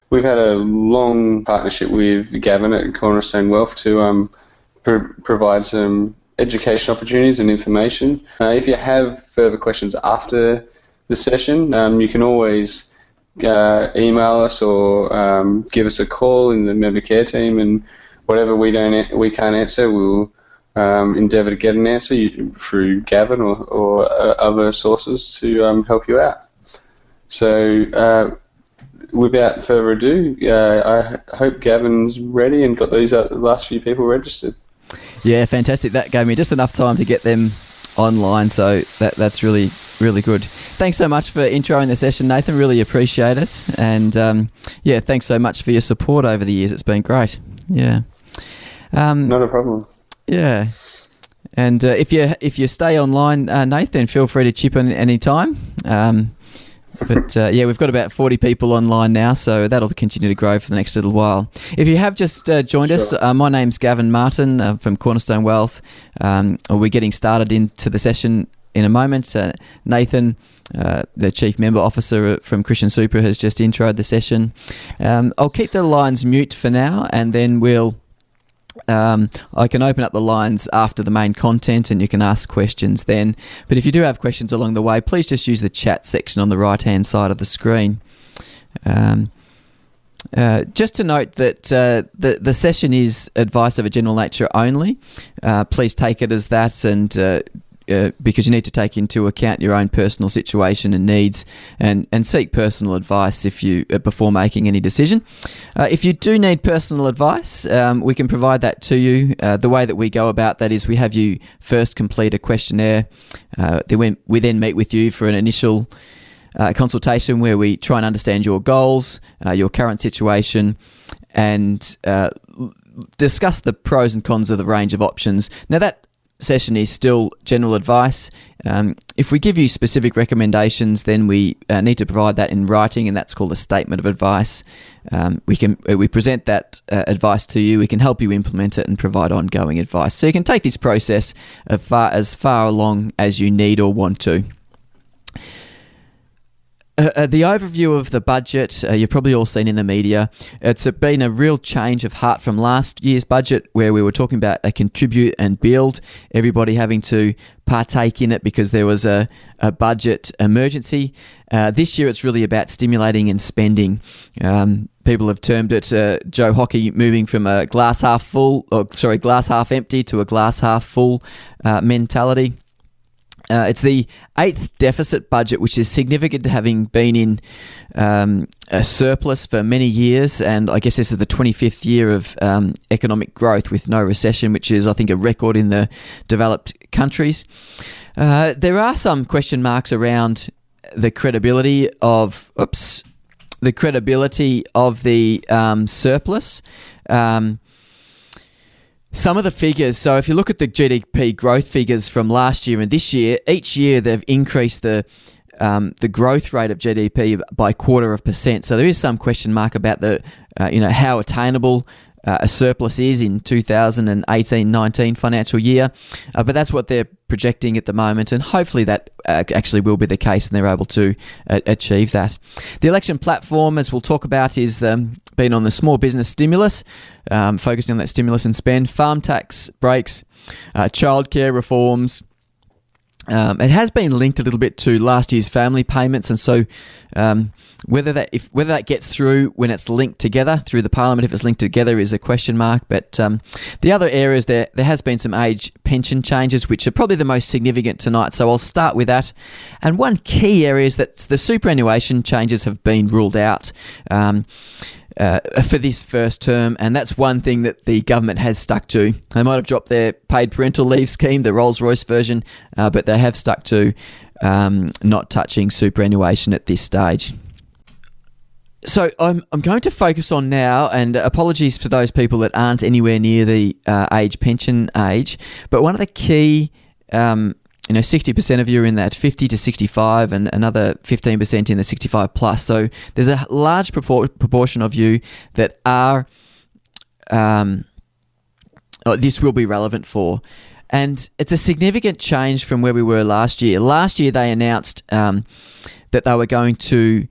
we've had a long partnership with Gavin at Cornerstone Wealth to provide some education opportunities and information. If you have further questions after the session, you can always email us or give us a call in the member care team, and whatever we can't answer, we'll endeavour to get an answer through Gavin or other sources to help you out. So without further ado, I hope Gavin's ready and got these last few people registered. Yeah, fantastic. That gave me just enough time to get them online, so that's really, really good. Thanks so much for introing the session, Nathan. Really appreciate it. And thanks so much for your support over the years. It's been great. Yeah. Not a problem. Yeah. And if you stay online, Nathan, feel free to chip in any time. But we've got about 40 people online now, so that'll continue to grow for the next little while. If you have just joined us, my name's Gavin Martin from Cornerstone Wealth. We're getting started into the session in a moment. Nathan, the Chief Member Officer from Christian Super, has just introed the session. I'll keep the lines mute for now, and then I can open up the lines after the main content and you can ask questions then. But if you do have questions along the way, please just use the chat section on the right-hand side of the screen. Just to note that the session is advice of a general nature only. Please take it as that, and because you need to take into account your own personal situation and needs, and seek personal advice before making any decision. If you do need personal advice, we can provide that to you. The way that we go about that is we have you first complete a questionnaire. We then meet with you for an initial consultation where we try and understand your goals, your current situation, and discuss the pros and cons of the range of options. Now that session is still general advice. If we give you specific recommendations, then we need to provide that in writing, and that's called a statement of advice. We present that advice to you. We can help you implement it and provide ongoing advice. So you can take this process as far along as you need or want to. The overview of the budget, you've probably all seen in the media. It's been a real change of heart from last year's budget, where we were talking about a contribute and build, everybody having to partake in it because there was a budget emergency. This year it's really about stimulating and spending. People have termed it Joe Hockey moving from a glass half empty to a glass half full mentality. It's the 8th deficit budget, which is significant to having been in a surplus for many years, and I guess this is the 25th year of economic growth with no recession, which is, I think, a record in the developed countries. There are some question marks around the credibility of the surplus. Some of the figures, so if you look at the GDP growth figures from last year and this year, each year they've increased the growth rate of GDP by 0.25%. So there is some question mark about how attainable a surplus is in 2018-19 financial year, but that's what they're projecting at the moment, and hopefully that actually will be the case and they're able to achieve that. The election platform, as we'll talk about, is been on the small business stimulus, focusing on that stimulus and spend, farm tax breaks, childcare reforms. It has been linked a little bit to last year's family payments, and so whether that gets through when it's linked together through the Parliament, if it's linked together, is a question mark. But the other areas, there has been some age pension changes, which are probably the most significant tonight. So I'll start with that. And one key area is that the superannuation changes have been ruled out for this first term, and that's one thing that the government has stuck to. They might have dropped their paid parental leave scheme, the Rolls-Royce version, but they have stuck to not touching superannuation at this stage. So I'm going to focus on now, and apologies for those people that aren't anywhere near the age pension age, but one of the key 60% of you are in that 50 to 65 and another 15% in the 65 plus. So there's a large proportion of you that are, this will be relevant for. And it's a significant change from where we were last year. Last year they announced that they were going to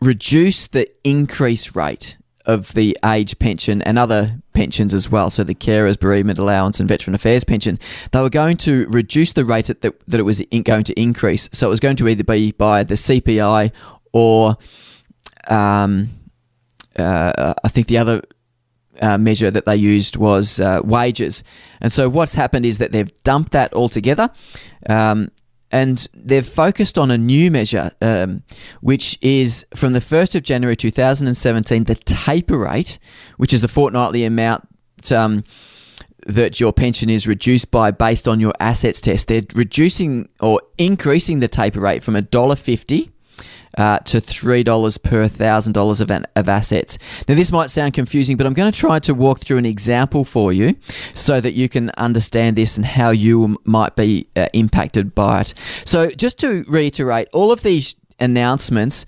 reduce the increase rate of the age pension and other pensions as well, so the carers, bereavement allowance and veteran affairs pension. They were going to reduce the rate that it was going to increase. So it was going to either be by the CPI or I think the other measure that they used was wages. And so what's happened is that they've dumped that all together, and they've focused on a new measure, which is from the 1st of January 2017, the taper rate, which is the fortnightly amount that your pension is reduced by based on your assets test. They're reducing or increasing the taper rate from $1.50 to $3 per $1,000 of assets. Now, this might sound confusing, but I'm going to try to walk through an example for you so that you can understand this and how you might be impacted by it. So just to reiterate, all of these announcements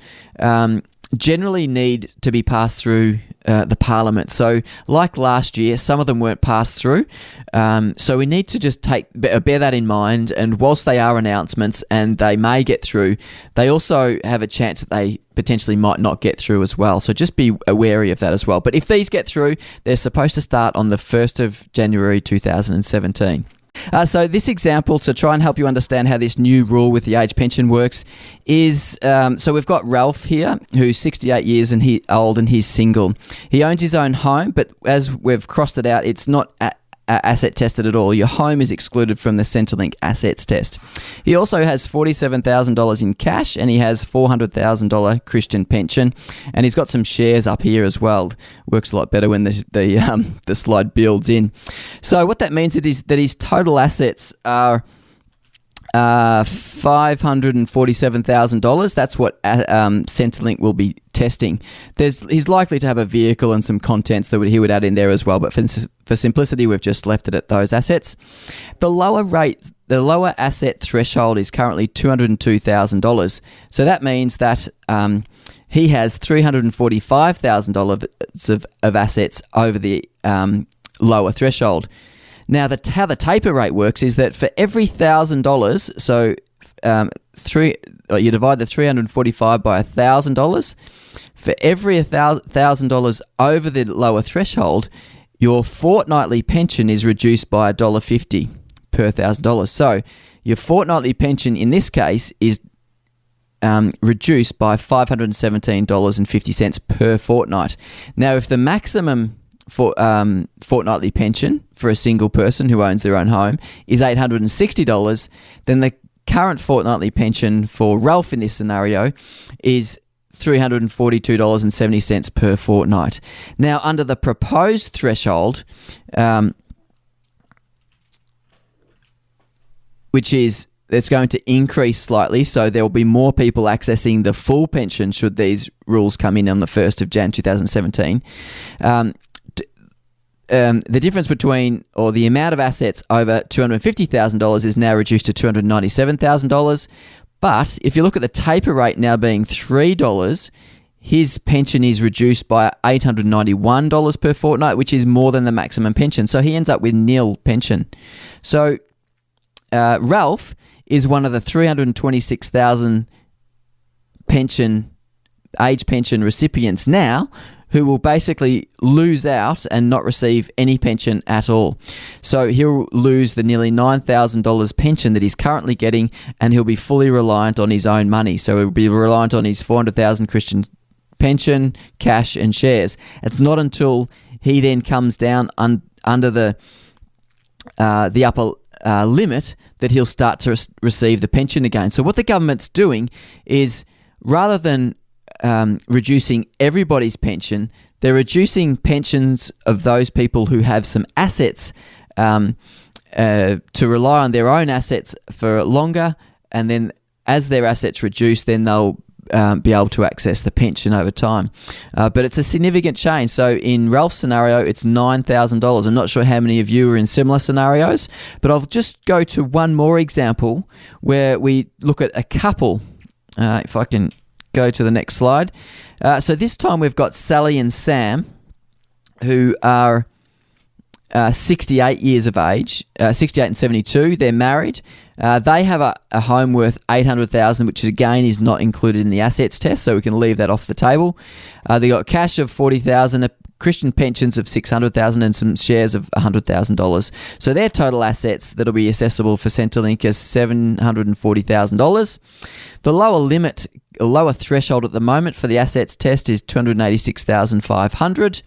generally need to be passed through the Parliament. So like last year, some of them weren't passed through. So we need to just bear that in mind. And whilst they are announcements and they may get through, they also have a chance that they potentially might not get through as well. So just be wary of that as well. But if these get through, they're supposed to start on the 1st of January 2017. So this example, to try and help you understand how this new rule with the age pension works, is so we've got Ralph here, who's 68 years old and he's single. He owns his own home, but as we've crossed it out, it's not asset tested at all. Your home is excluded from the Centrelink assets test. He also has $47,000 in cash, and he has $400,000 Christian pension, and he's got some shares up here as well. Works a lot better when the slide builds in. So what that means is that his total assets are $547,000. That's what Centrelink will be testing. He's likely to have a vehicle and some contents that he would add in there as well, but for simplicity, we've just left it at those assets. The lower asset threshold is currently $202,000. So that means that he has $345,000 of assets over the lower threshold. Now, how the taper rate works is that for every $1,000, so you divide the 345 by $1,000. For every $1,000 over the lower threshold, your fortnightly pension is reduced by $1.50 per $1,000. So your fortnightly pension in this case is reduced by $517.50 per fortnight. Now, if the maximum for fortnightly pension for a single person who owns their own home is $860, then the current fortnightly pension for Ralph in this scenario is $342.70 per fortnight. Now, under the proposed threshold, which is it's going to increase slightly, so there will be more people accessing the full pension should these rules come in on the 1st of Jan 2017. The difference between, or the amount of assets over $250,000 is now reduced to $297,000. But if you look at the taper rate now being $3, his pension is reduced by $891 per fortnight, which is more than the maximum pension. So he ends up with nil pension. So Ralph is one of the 326,000 age pension recipients now who will basically lose out and not receive any pension at all. So he'll lose the nearly $9,000 pension that he's currently getting, and he'll be fully reliant on his own money. So he'll be reliant on his $400,000 Christian pension, cash and shares. It's not until he then comes down under the upper limit that he'll start to receive the pension again. So what the government's doing is, rather than reducing everybody's pension, they're reducing pensions of those people who have some assets to rely on their own assets for longer, and then as their assets reduce, then they'll be able to access the pension over time. But it's a significant change. So in Ralph's scenario, it's $9,000. I'm not sure how many of you are in similar scenarios, but I'll just go to one more example where we look at a couple. If I can go to the next slide. So this time we've got Sally and Sam, who are 68 years of age, 68 and 72. They're married. They have a home worth $800,000, which again is not included in the assets test, so we can leave that off the table. They got cash of $40,000, Christian pensions of $600,000, and some shares of $100,000. So their total assets that'll be accessible for Centrelink is $740,000. The lower threshold at the moment for the assets test is $286,500,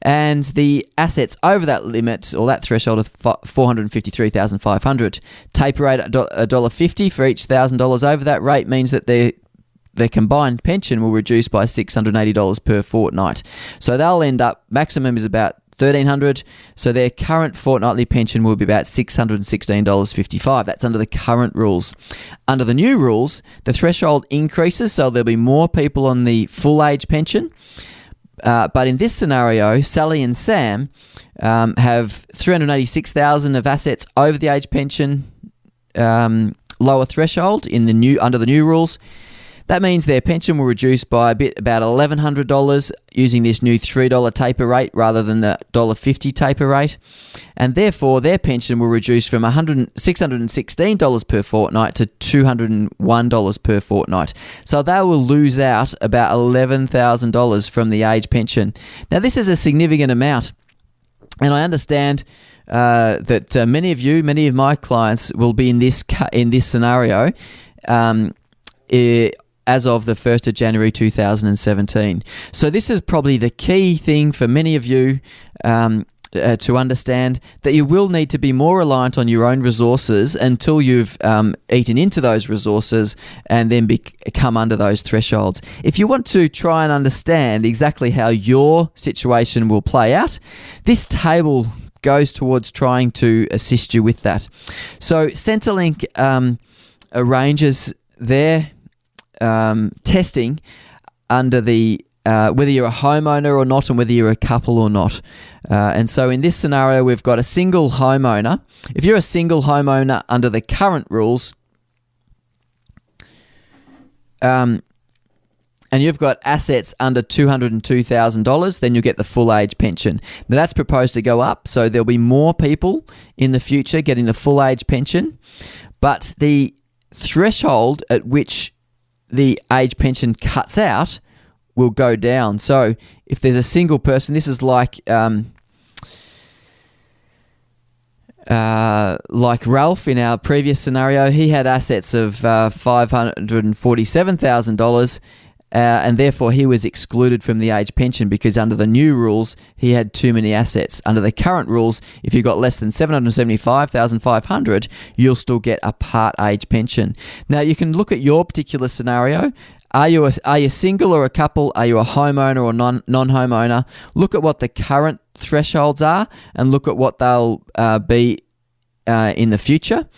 and the assets over that limit or that threshold is $453,500. Taper rate at $1.50 for each $1,000 over that rate means that their combined pension will reduce by $680 per fortnight. So they'll end up, maximum is about $1,300, so their current fortnightly pension will be about $616.55. That's under the current rules. Under the new rules, the threshold increases, so there'll be more people on the full age pension. But in this scenario, Sally and Sam have $386,000 of assets over the age pension lower threshold under the new rules. That means their pension will reduce by about $1,100 using this new $3 taper rate rather than the $1.50 taper rate. And therefore, their pension will reduce from $616 per fortnight to $201 per fortnight. So they will lose out about $11,000 from the age pension. Now, this is a significant amount. And I understand that many of my clients will be in this scenario as of the 1st of January 2017. So this is probably the key thing for many of you to understand, that you will need to be more reliant on your own resources until you've eaten into those resources and then come under those thresholds. If you want to try and understand exactly how your situation will play out, this table goes towards trying to assist you with that. So Centrelink arranges their testing under the whether you're a homeowner or not, and whether you're a couple or not. And so in this scenario, we've got a single homeowner. If you're a single homeowner under the current rules, and you've got assets under $202,000, then you'll get the full age pension. Now that's proposed to go up, so there'll be more people in the future getting the full age pension, but the threshold at which the age pension cuts out will go down. So if there's a single person, this is like Ralph in our previous scenario. He had assets of $547,000, and therefore he was excluded from the age pension because under the new rules he had too many assets. Under the current rules, if you got less than $775,500, you'll still get a part age pension. Now you can look at your particular scenario. Are you single or a couple? Are you a homeowner or non-homeowner? Look at what the current thresholds are and look at what they'll be in the future,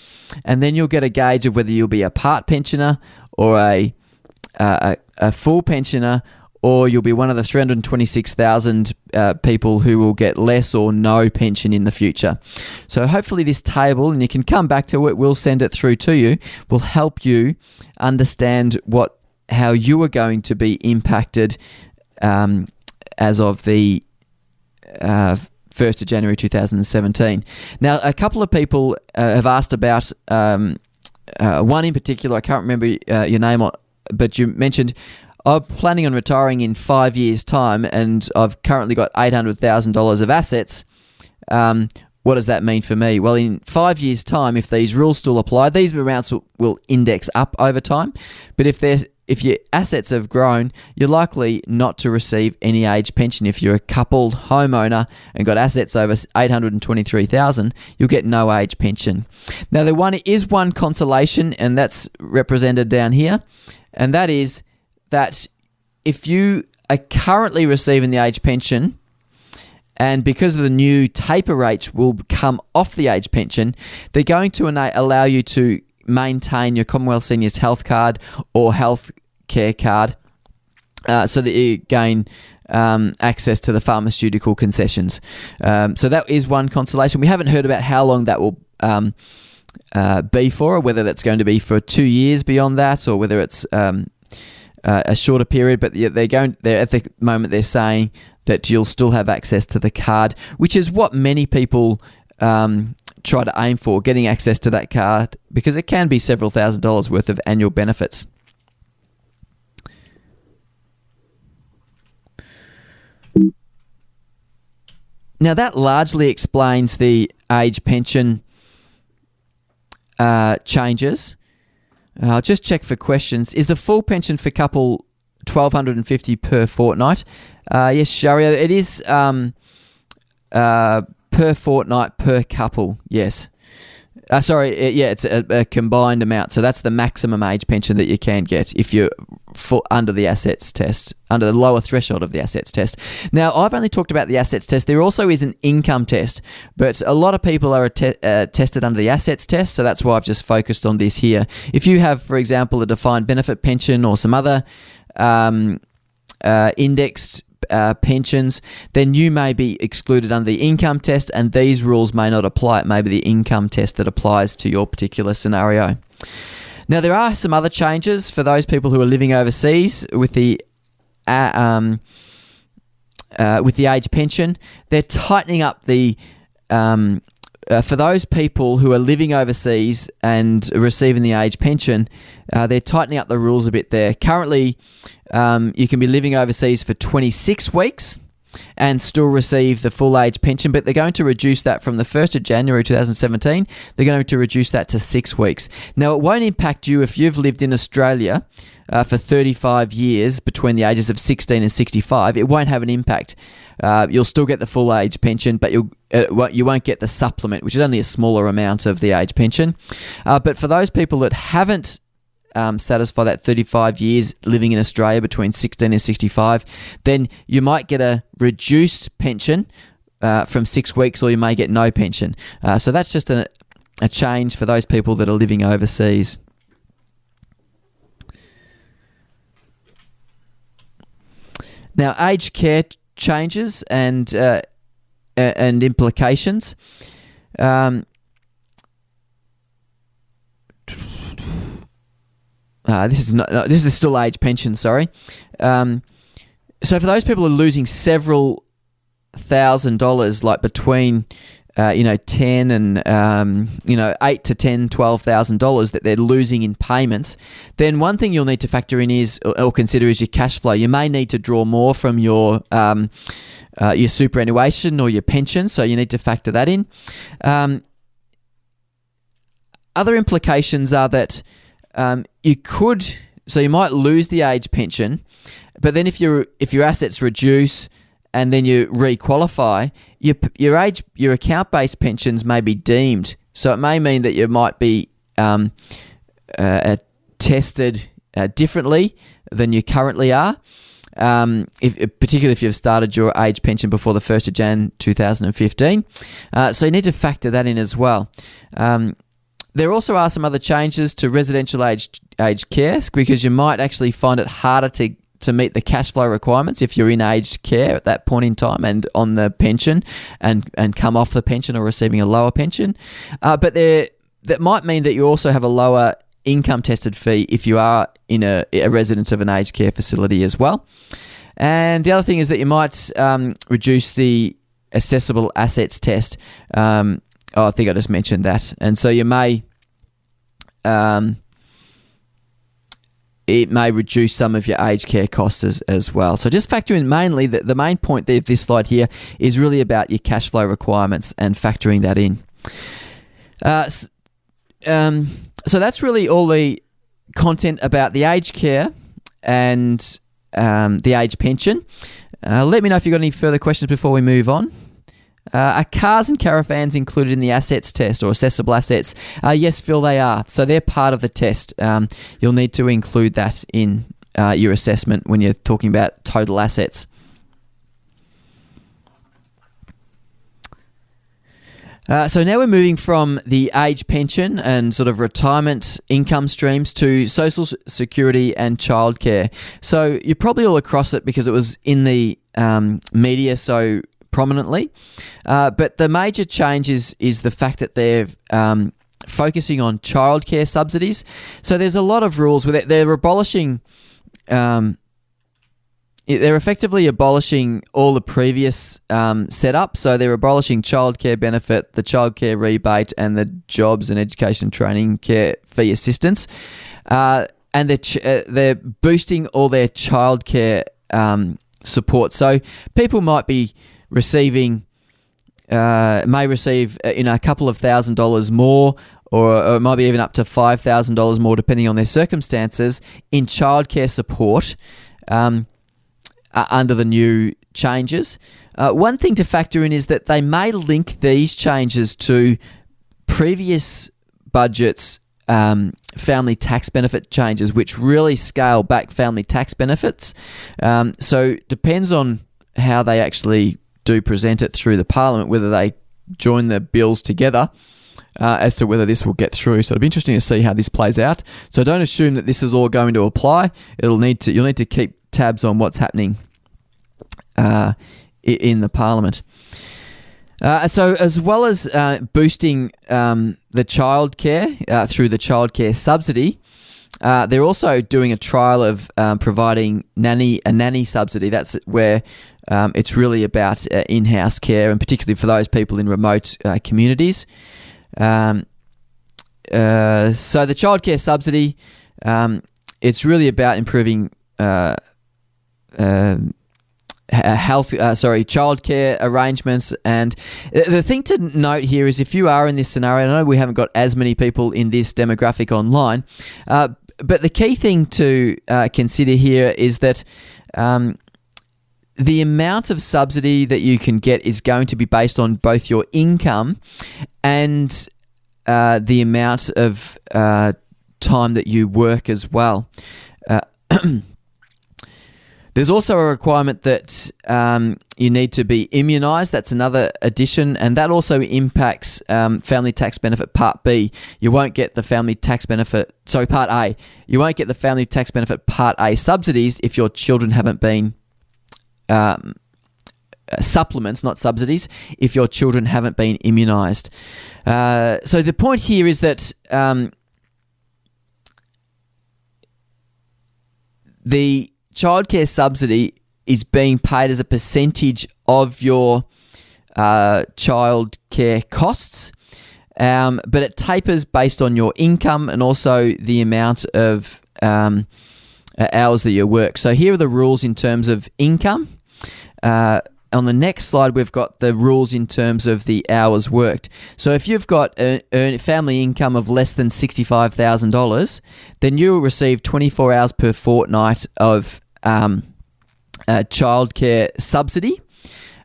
and then you'll get a gauge of whether you'll be a part pensioner or a full pensioner, or you'll be one of the 326,000 people who will get less or no pension in the future. So hopefully this table, and you can come back to it, we'll send it through to you, will help you understand how you are going to be impacted as of the 1st of January 2017. Now, a couple of people have asked about, one in particular, I can't remember your name, but you mentioned, I'm planning on retiring in 5 years' time and I've currently got $800,000 of assets. What does that mean for me? Well, in 5 years' time, if these rules still apply, these amounts will index up over time. But if your assets have grown, you're likely not to receive any age pension. If you're a coupled homeowner and got assets over $823,000, you'll get no age pension. Now, there is one consolation, and that's represented down here, and that is that if you are currently receiving the age pension, and because of the new taper rates will come off the age pension, they're going to allow you to maintain your Commonwealth Seniors Health Card or Health Care Card so that you gain access to the pharmaceutical concessions. So that is one consolation. We haven't heard about how long that will be for, or whether that's going to be for 2 years beyond that, or whether it's a shorter period. But at the moment they're saying that you'll still have access to the card, which is what many people try to aim for, getting access to that card, because it can be several $1,000s worth of annual benefits. Now, that largely explains the age pension changes. I'll just check for questions. Is the full pension for couple $1,250 per fortnight? Yes, Sharia, it is per fortnight per couple, yes. It's a combined amount. So that's the maximum age pension that you can get if you're under the assets test, under the lower threshold of the assets test. Now, I've only talked about the assets test. There also is an income test, but a lot of people are tested under the assets test, so that's why I've just focused on this here. If you have, for example, a defined benefit pension or some other indexed pensions, then you may be excluded under the income test, and these rules may not apply. It may be the income test that applies to your particular scenario. Now, there are some other changes for those people who are living overseas with the age pension. They're tightening up the for those people who are living overseas and receiving the age pension, they're tightening up the rules a bit there. Currently, you can be living overseas for 26 weeks and still receive the full age pension, but they're going to reduce that from the 1st of January 2017. They're going to reduce that to 6 weeks. Now, it won't impact you if you've lived in Australia for 35 years between the ages of 16 and 65. It won't have an impact. You'll still get the full age pension, but you won't get the supplement, which is only a smaller amount of the age pension. But for those people that haven't satisfy that 35 years living in Australia between 16 and 65, then you might get a reduced pension from 6 weeks, or you may get no pension. So that's just a change for those people that are living overseas. Now, aged care changes and implications. This is still age pension, sorry. So for those people who are losing several $1,000, like between 10 and $8 to $10, $12,000 that they're losing in payments, then one thing you'll need to factor in is, or consider, is your cash flow. You may need to draw more from your superannuation or your pension, so you need to factor that in. Other implications are that you might lose the age pension, but then if your assets reduce and then you re-qualify, your account-based pensions may be deemed. So it may mean that you might be tested differently than you currently are, particularly if you've started your age pension before the 1st of Jan 2015. So you need to factor that in as well. There also are some other changes to residential aged care, because you might actually find it harder to meet the cash flow requirements if you're in aged care at that point in time and on the pension and come off the pension or receiving a lower pension. But that might mean that you also have a lower income tested fee if you are in a resident of an aged care facility as well. And the other thing is that you might reduce the assessable assets test. I think I just mentioned that. And so you may, it may reduce some of your aged care costs as well. So just factor in mainly, the main point of this slide here is really about your cash flow requirements and factoring that in. So that's really all the content about the aged care and the age pension. Let me know if you've got any further questions before we move on. Are cars and caravans included in the assets test or assessable assets? Yes, Phil, they are. So they're part of the test. You'll need to include that in your assessment when you're talking about total assets. So now we're moving from the age pension and sort of retirement income streams to social security and childcare. So you're probably all across it because it was in the media so prominently. But the major change is the fact that they're focusing on childcare subsidies. So there's a lot of rules with it. They're abolishing they're effectively abolishing all the previous setup. So they're abolishing childcare benefit, the childcare rebate, and the jobs and education and training care fee assistance. And they're boosting all their childcare support. So people might be receiving, may receive a couple of $1,000s more, or it might be even up to $5,000 more, depending on their circumstances, in childcare support under the new changes. One thing to factor in is that they may link these changes to previous budgets' family tax benefit changes, which really scale back family tax benefits. So depends on how they actually do present it through the Parliament, whether they join the bills together, as to whether this will get through. So it'll be interesting to see how this plays out. So don't assume that this is all going to apply. You'll need to keep tabs on what's happening in the Parliament. So as well as boosting the childcare through the childcare subsidy, they're also doing a trial of providing a nanny subsidy. That's where it's really about in-house care, and particularly for those people in remote communities. So the childcare subsidy, it's really about improving childcare arrangements. And the thing to note here is, if you are in this scenario, I know we haven't got as many people in this demographic online, but the key thing to consider here is that the amount of subsidy that you can get is going to be based on both your income and the amount of time that you work as well. There's also a requirement that you need to be immunised. That's another addition, and that also impacts family tax benefit Part B. You won't get the family tax benefit, Part A. You won't get the family tax benefit Part A subsidies if your children haven't been supplements, not subsidies, if your children haven't been immunised. So the point here is that the childcare subsidy is being paid as a percentage of your childcare costs, but it tapers based on your income and also the amount of hours that you work. So here are the rules in terms of income. On the next slide, we've got the rules in terms of the hours worked. So if you've got a family income of less than $65,000, then you will receive 24 hours per fortnight of childcare subsidy.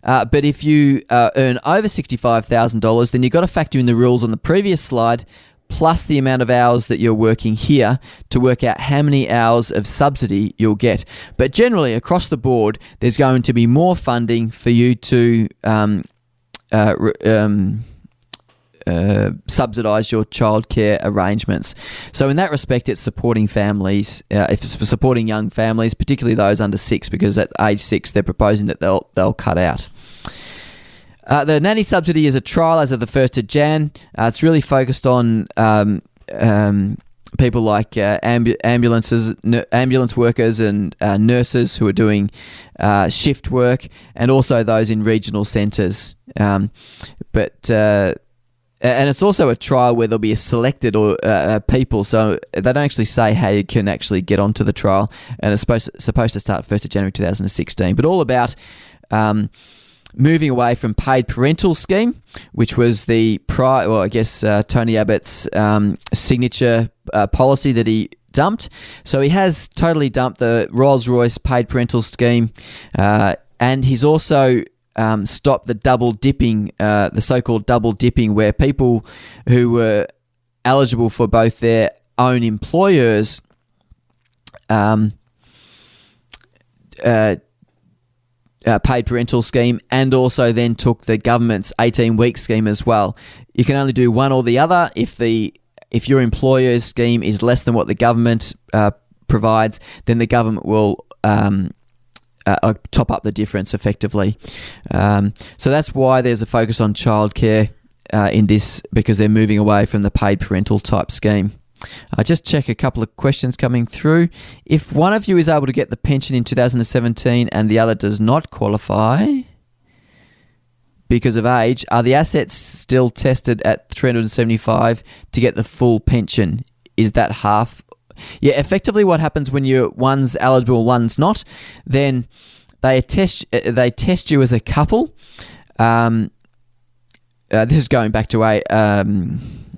But if you earn over $65,000, then you've got to factor in the rules on the previous slide, plus the amount of hours that you're working here to work out how many hours of subsidy you'll get. But generally, across the board, there's going to be more funding for you to subsidise your childcare arrangements. So in that respect, it's supporting families, it's supporting young families, particularly those under 6, because at age 6, they're proposing that they'll cut out. The nanny subsidy is a trial as of the 1st of Jan. It's really focused on people like ambulance workers and nurses who are doing shift work, and also those in regional centres. And it's also a trial where there'll be a selected people, so they don't actually say how you can actually get onto the trial, and it's supposed to start 1st of January 2016. But all about moving away from paid parental scheme, which was the Tony Abbott's signature policy that he dumped. So he has totally dumped the Rolls-Royce paid parental scheme, and he's also stopped the double dipping, the so-called double dipping, where people who were eligible for both their own employers paid parental scheme, and also then took the government's 18-week scheme as well. You can only do one or the other. If your employer's scheme is less than what the government provides, then the government will top up the difference effectively. So that's why there's a focus on childcare in this, because they're moving away from the paid parental type scheme. I just check a couple of questions coming through. If one of you is able to get the pension in 2017 and the other does not qualify because of age, are the assets still tested at 375 to get the full pension? Is that half? Yeah, effectively what happens when one's eligible, one's not, then they test you as a couple. This is going back to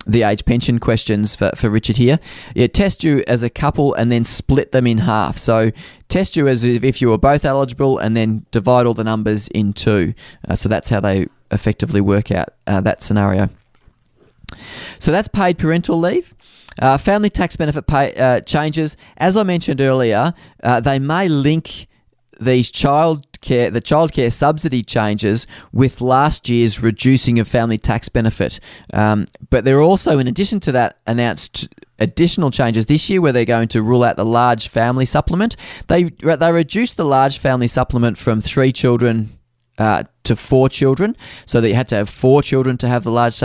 the age pension questions for Richard here. Yeah, test you as a couple and then split them in half. So test you as if you were both eligible and then divide all the numbers in two. So that's how they effectively work out that scenario. So that's paid parental leave. Family tax benefit changes. As I mentioned earlier, they may link the childcare subsidy changes with last year's reducing of family tax benefit. But they're also, in addition to that, announced additional changes this year where they're going to rule out the large family supplement. They reduced the large family supplement from 3 children to 4 children, so that you had to have 4 children to have the large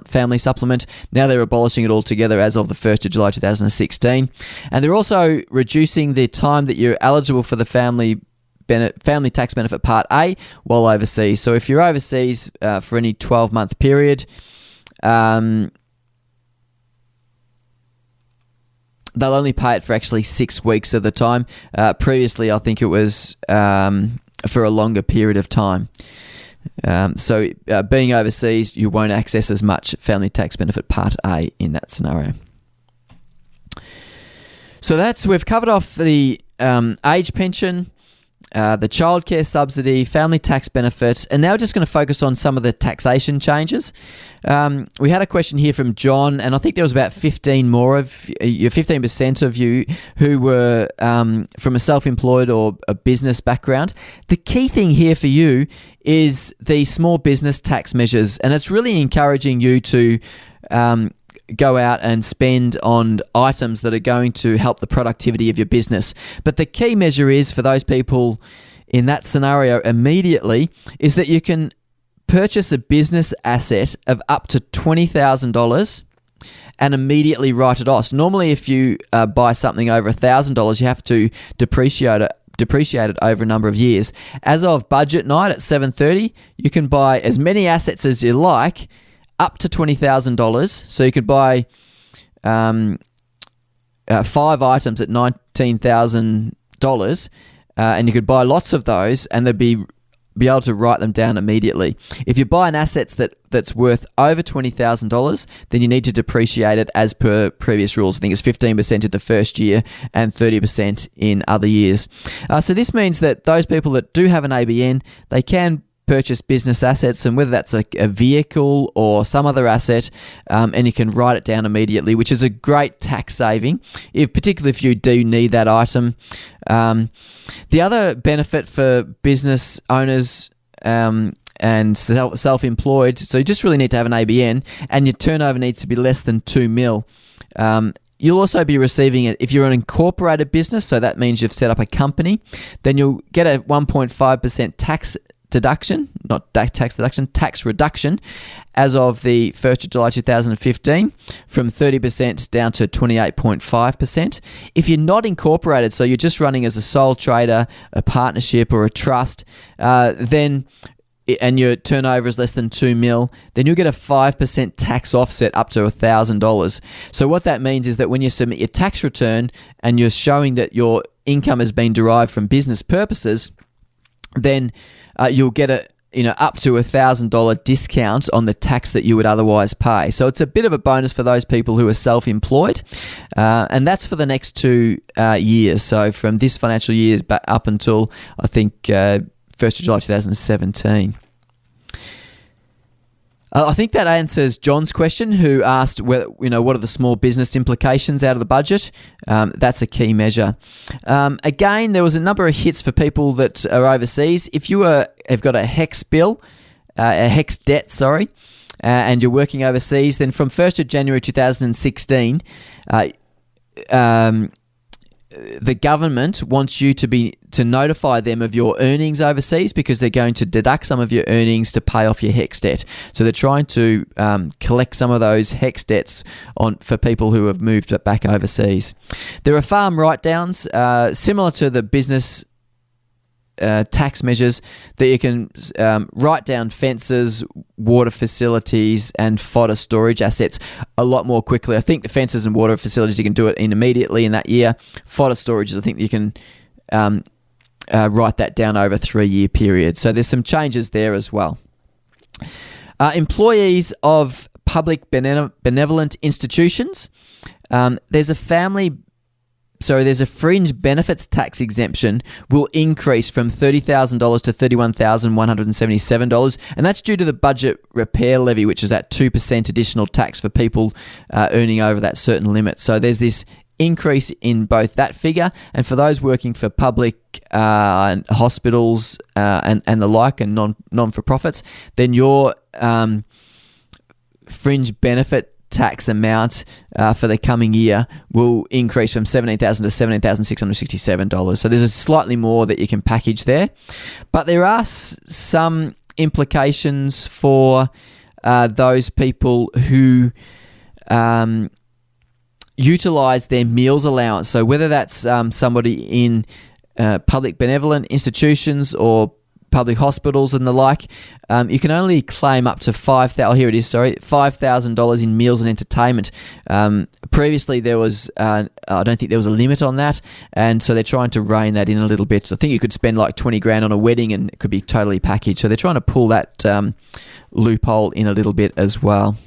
family supplement. Now they're abolishing it altogether as of the 1st of July 2016. And they're also reducing the time that you're eligible for the family tax benefit Part A while overseas. So if you're overseas for any 12-month period, they'll only pay it for actually 6 weeks of the time. Previously, I think it was for a longer period of time. So being overseas, you won't access as much family tax benefit Part A in that scenario. So we've covered off the age pension, the childcare subsidy, family tax benefit, and now we're just going to focus on some of the taxation changes. We had a question here from John, and I think there was about 15% of you who were from a self-employed or a business background. The key thing here for you is the small business tax measures, and it's really encouraging you to go out and spend on items that are going to help the productivity of your business. But the key measure is, for those people in that scenario immediately, is that you can purchase a business asset of up to $20,000 and immediately write it off. Normally, if you buy something over $1,000, you have to depreciate it over a number of years. As of budget night at 7:30, you can buy as many assets as you like, up to $20,000. So you could buy 5 items at $19,000, and you could buy lots of those, and they'd be able to write them down immediately. If you buy an asset that's worth over $20,000, then you need to depreciate it as per previous rules. I think it's 15% in the first year and 30% in other years. So this means that those people that do have an ABN, they can purchase business assets, and whether that's a vehicle or some other asset, and you can write it down immediately, which is a great tax saving, particularly if you do need that item. The other benefit for business owners and self-employed, so you just really need to have an ABN, and your turnover needs to be less than 2 mil. You'll also be receiving it if you're an incorporated business, so that means you've set up a company, then you'll get a 1.5% tax reduction as of the 1st of July 2015 from 30% down to 28.5%. If you're not incorporated, so you're just running as a sole trader, a partnership or a trust, and your turnover is less than 2 mil, then you'll get a 5% tax offset up to $1,000. So what that means is that when you submit your tax return and you're showing that your income has been derived from business purposes, then you'll get up to $1,000 discount on the tax that you would otherwise pay. So it's a bit of a bonus for those people who are self-employed, and that's for the next 2 years. So from this financial year up until, I think, 1st of July 2017. I think that answers John's question, who asked, what are the small business implications out of the budget? That's a key measure. Again, there was a number of hits for people that are overseas. If you have got a HEX debt, and you're working overseas, then from 1st of January 2016, the government wants you to notify them of your earnings overseas, because they're going to deduct some of your earnings to pay off your HECS debt. So they're trying to collect some of those HECS debts for people who have moved back overseas. There are farm write-downs similar to the business tax measures, that you can write down fences, water facilities, and fodder storage assets a lot more quickly. I think the fences and water facilities, you can do it immediately in that year. Fodder storages, I think you can write that down over a 3-year period. So there's some changes there as well. Employees of public benevolent institutions, there's a fringe benefits tax exemption will increase from $30,000 to $31,177, and that's due to the budget repair levy, which is that 2% additional tax for people earning over that certain limit. So there's this increase in both that figure, and for those working for public hospitals and the like, and non-for-profits, then your fringe benefit tax amount for the coming year will increase from $17,000 to $17,667. So there's a slightly more that you can package there. But there are some implications for those people who utilise their meals allowance. So whether that's somebody in public benevolent institutions or public hospitals and the like, you can only claim up to $5,000 in meals and entertainment. Previously, there was I don't think there was a limit on that, and so they're trying to rein that in a little bit. So I think you could spend like $20,000 on a wedding, and it could be totally packaged. So they're trying to pull that loophole in a little bit as well.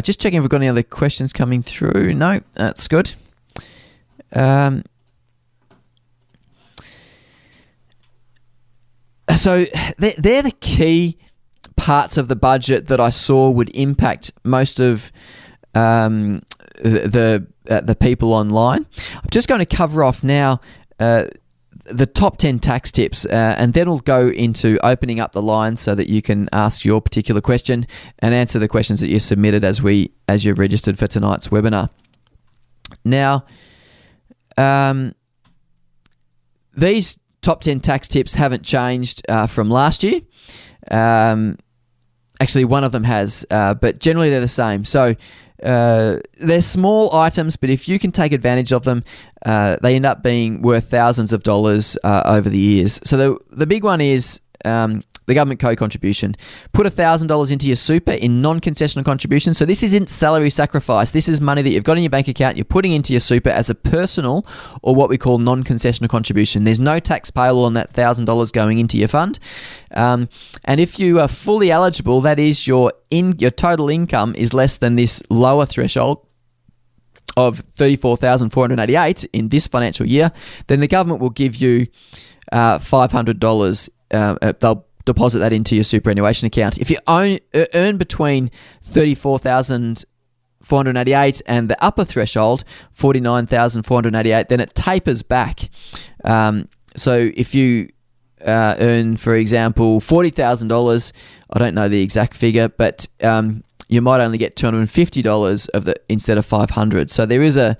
Just checking if we've got any other questions coming through. No, that's good. So they're the key parts of the budget that I saw would impact most of the people online. I'm just going to cover off now the top 10 tax tips, and then we'll go into opening up the line so that you can ask your particular question and answer the questions that you submitted as you're registered for tonight's webinar. Now, these top 10 tax tips haven't changed from last year. Actually, one of them has, but generally they're the same. So they're small items, but if you can take advantage of them, they end up being worth thousands of dollars over the years. So the big one is the government co-contribution. Put $1,000 into your super in non-concessional contributions. So this isn't salary sacrifice. This is money that you've got in your bank account, you're putting into your super as a personal or what we call non-concessional contribution. There's no tax payable on that $1,000 going into your fund. And if you are fully eligible, that is your total income is less than this lower threshold of $34,488 in this financial year, then the government will give you $500. They'll deposit that into your superannuation account. If you earn between $34,488 and the upper threshold, $49,488, then it tapers back. So if you earn, for example, $40,000, I don't know the exact figure, but you might only get $250 instead of $500. So there is a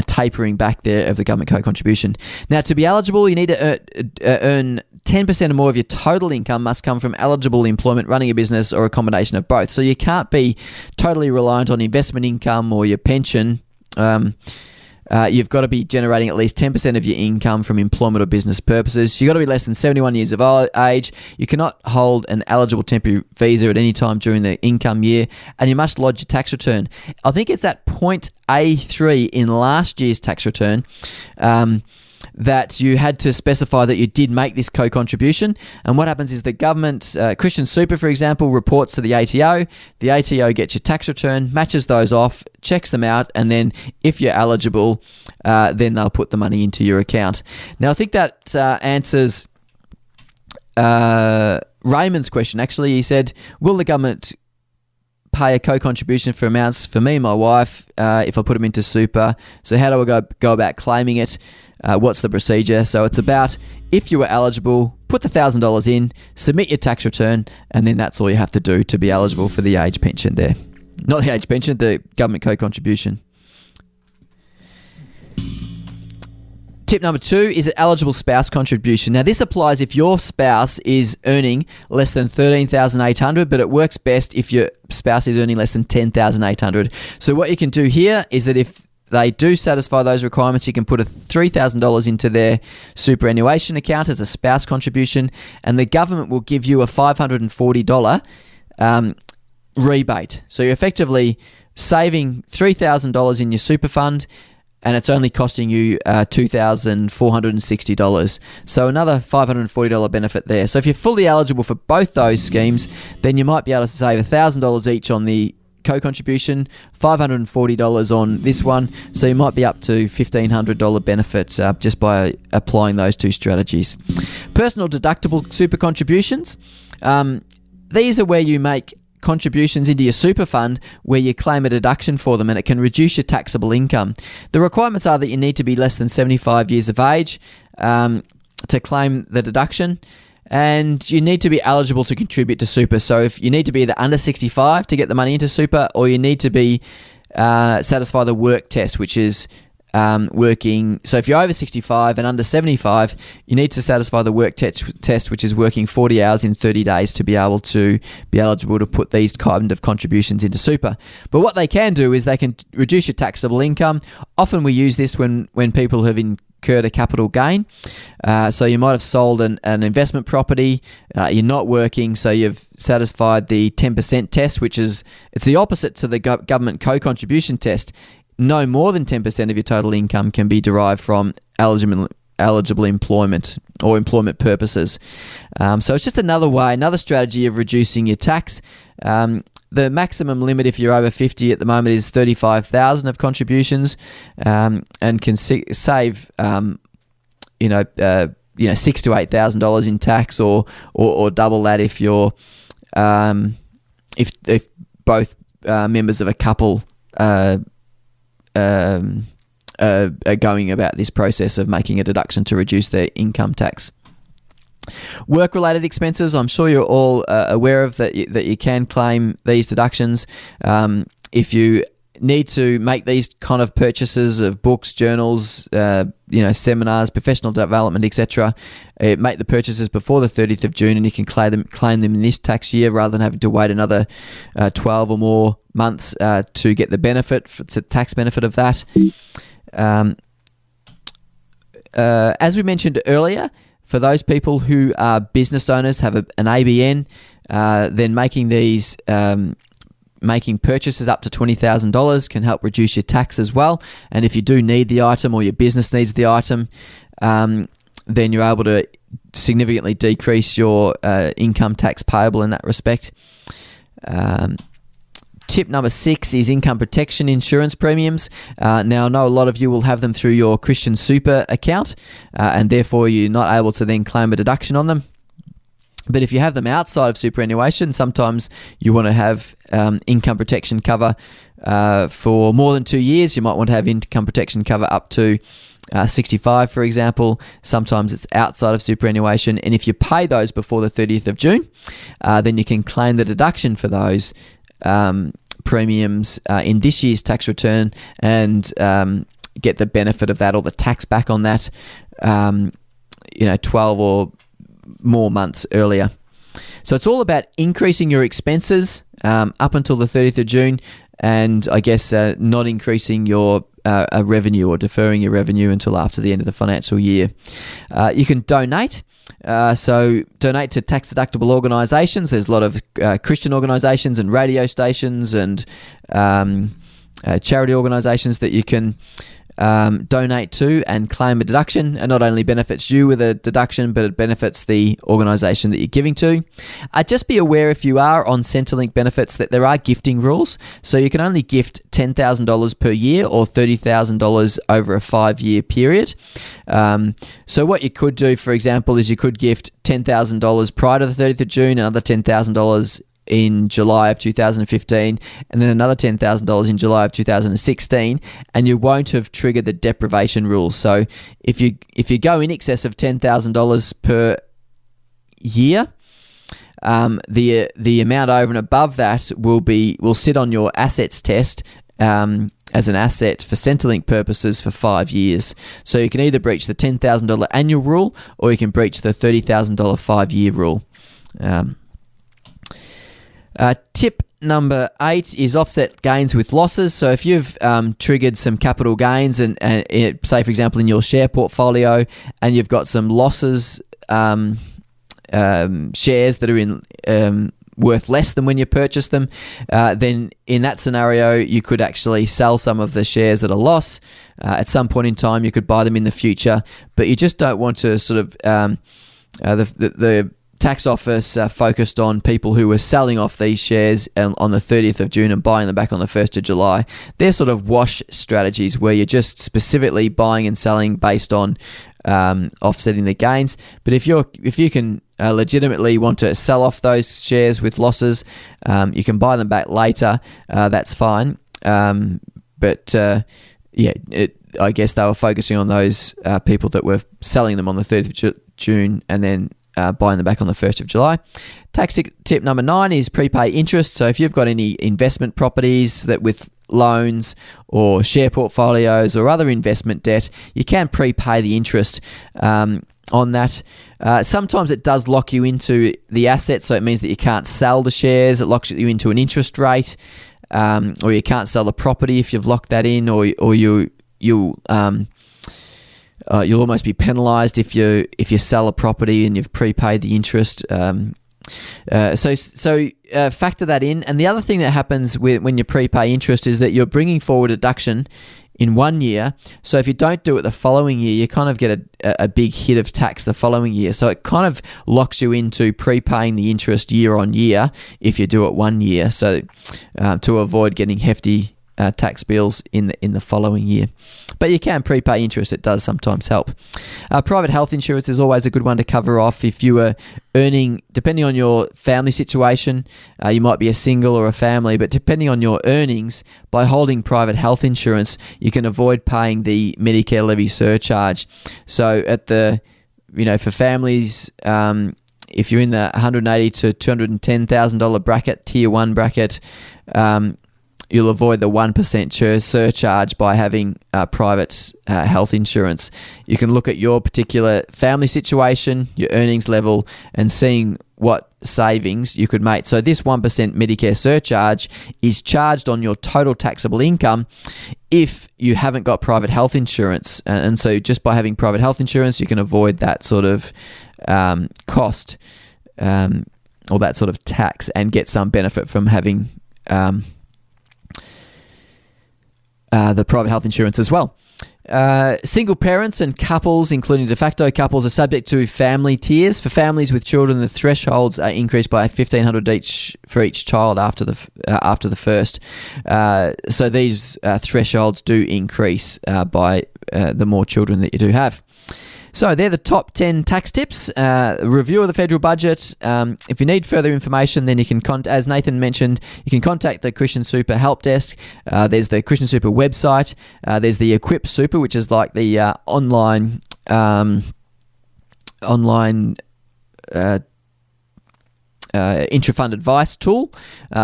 tapering back there of the government co-contribution. Now, to be eligible, you need to earn 10% or more of your total income must come from eligible employment, running a business, or a combination of both. So you can't be totally reliant on investment income or your pension. You've got to be generating at least 10% of your income from employment or business purposes. You've got to be less than 71 years of age. You cannot hold an eligible temporary visa at any time during the income year, and you must lodge your tax return. I think it's at point A3 in last year's tax return that you had to specify that you did make this co-contribution. And what happens is the government, Christian Super, for example, reports to the ATO. The ATO gets your tax return, matches those off, checks them out, and then if you're eligible, then they'll put the money into your account. Now, I think that answers Raymond's question. Actually, he said, will the government pay a co-contribution for amounts for me and my wife if I put them into super? So how do I go about claiming it? What's the procedure? So it's about, if you were eligible, put the $1,000 in, submit your tax return, and then that's all you have to do to be eligible for the age pension there. Not the age pension, the government co-contribution. Tip number 2 is an eligible spouse contribution. Now, this applies if your spouse is earning less than $13,800, but it works best if your spouse is earning less than $10,800. So what you can do here is that if they do satisfy those requirements, you can put $3,000 into their superannuation account as a spouse contribution, and the government will give you a $540 rebate. So you're effectively saving $3,000 in your super fund, and it's only costing you $2,460. So another $540 benefit there. So if you're fully eligible for both those schemes, then you might be able to save $1,000 each on the co-contribution, $540 on this one. So you might be up to $1,500 benefit just by applying those two strategies. Personal deductible super contributions. These are where you make contributions into your super fund where you claim a deduction for them, and it can reduce your taxable income. The requirements are that you need to be less than 75 years of age to claim the deduction, and you need to be eligible to contribute to super. So if you need to be either under 65 to get the money into super, or you need to be satisfy the work test, which is working. So if you're over 65 and under 75, you need to satisfy the work test, which is working 40 hours in 30 days to be able to be eligible to put these kind of contributions into super. But what they can do is they can reduce your taxable income. Often we use this when people have incurred a capital gain. So you might have sold an investment property, you're not working, so you've satisfied the 10% test, which is, it's the opposite to the government co-contribution test. No more than 10% of your total income can be derived from eligible employment or employment purposes. So it's just another strategy of reducing your tax. The maximum limit if you're over 50 at the moment is $35,000 of contributions, and can save $6,000 to $8,000 in tax, or double that if you're if both members of a couple are going about this process of making a deduction to reduce their income tax. Work-related expenses, I'm sure you're all aware of that you can claim these deductions. If you need to make these kind of purchases of books, journals, seminars, professional development, etc., make the purchases before the 30th of June, and you can claim them in this tax year rather than having to wait another 12 or more months to get the tax benefit of that. As we mentioned earlier, for those people who are business owners, have an ABN, then making purchases up to $20,000 can help reduce your tax as well. And if you do need the item, or your business needs the item, then you're able to significantly decrease your income tax payable in that respect. Tip number 6 is income protection insurance premiums. Now, I know a lot of you will have them through your Christian Super account, and therefore you're not able to then claim a deduction on them. But if you have them outside of superannuation, sometimes you want to have income protection cover for more than 2 years. You might want to have income protection cover up to 65, for example. Sometimes it's outside of superannuation. And if you pay those before the 30th of June, then you can claim the deduction for those premiums in this year's tax return, and get the benefit of that, or the tax back on that 12 or more months earlier. So it's all about increasing your expenses up until the 30th of June, and I guess not increasing your revenue, or deferring your revenue until after the end of the financial year. You can donate. So donate to tax-deductible organisations. There's a lot of Christian organisations and radio stations and charity organisations that you can donate to and claim a deduction. It not only benefits you with a deduction, but it benefits the organisation that you're giving to. Just be aware, if you are on Centrelink benefits, that there are gifting rules. So you can only gift $10,000 per year, or $30,000 over a 5-year period. So what you could do, for example, is you could gift $10,000 prior to the 30th of June, another $10,000 in July of 2015, and then another $10,000 in July of 2016, and you won't have triggered the deprivation rules. So if you go in excess of $10,000 per year, the amount over and above that will sit on your assets test as an asset for Centrelink purposes for 5 years. So you can either breach the $10,000 annual rule, or you can breach the $30,000 5-year rule. Tip number 8 is offset gains with losses. So if you've triggered some capital gains and say, for example, in your share portfolio, and you've got some losses, shares that are in worth less than when you purchased them, then in that scenario, you could actually sell some of the shares at a loss. At some point in time, you could buy them in the future, but you just don't want to sort of the tax office focused on people who were selling off these shares on the 30th of June and buying them back on the 1st of July. They're sort of wash strategies where you're just specifically buying and selling based on offsetting the gains. But if you can legitimately want to sell off those shares with losses, you can buy them back later. That's fine. I guess they were focusing on those people that were selling them on the 30th of June and then buying them back on the 1st of July. Tax tip number 9 is prepay interest. So if you've got any investment properties that with loans or share portfolios or other investment debt, you can prepay the interest on that. Sometimes it does lock you into the asset, so it means that you can't sell the shares. It locks you into an interest rate, or you can't sell the property if you've locked that in, or you'll almost be penalised if you sell a property and you've prepaid the interest. So factor that in. And the other thing that happens when you prepay interest is that you're bringing forward a deduction in 1 year. So if you don't do it the following year, you kind of get a big hit of tax the following year. So it kind of locks you into prepaying the interest year on year if you do it 1 year. So to avoid getting hefty tax bills in the following year. But you can prepay interest. It does sometimes help. Private health insurance is always a good one to cover off. If you are earning, depending on your family situation, you might be a single or a family, but depending on your earnings, by holding private health insurance, you can avoid paying the Medicare levy surcharge. So for families, if you're in the $180,000 to $210,000 bracket, tier 1 bracket, you'll avoid the 1% surcharge by having private health insurance. You can look at your particular family situation, your earnings level, and seeing what savings you could make. So this 1% Medicare surcharge is charged on your total taxable income if you haven't got private health insurance. And so just by having private health insurance, you can avoid that sort of cost or that sort of tax and get some benefit from having the private health insurance as well. Single parents and couples, including de facto couples, are subject to family tiers. For families with children, the thresholds are increased by $1,500 each for each child after the first. So these thresholds do increase by the more children that you do have. So they're the top 10 tax tips. Review of the federal budget. If you need further information, then you can, as Nathan mentioned, you can contact the Christian Super Help Desk. There's the Christian Super website. There's the Equip Super, which is like the online intra-fund advice tool,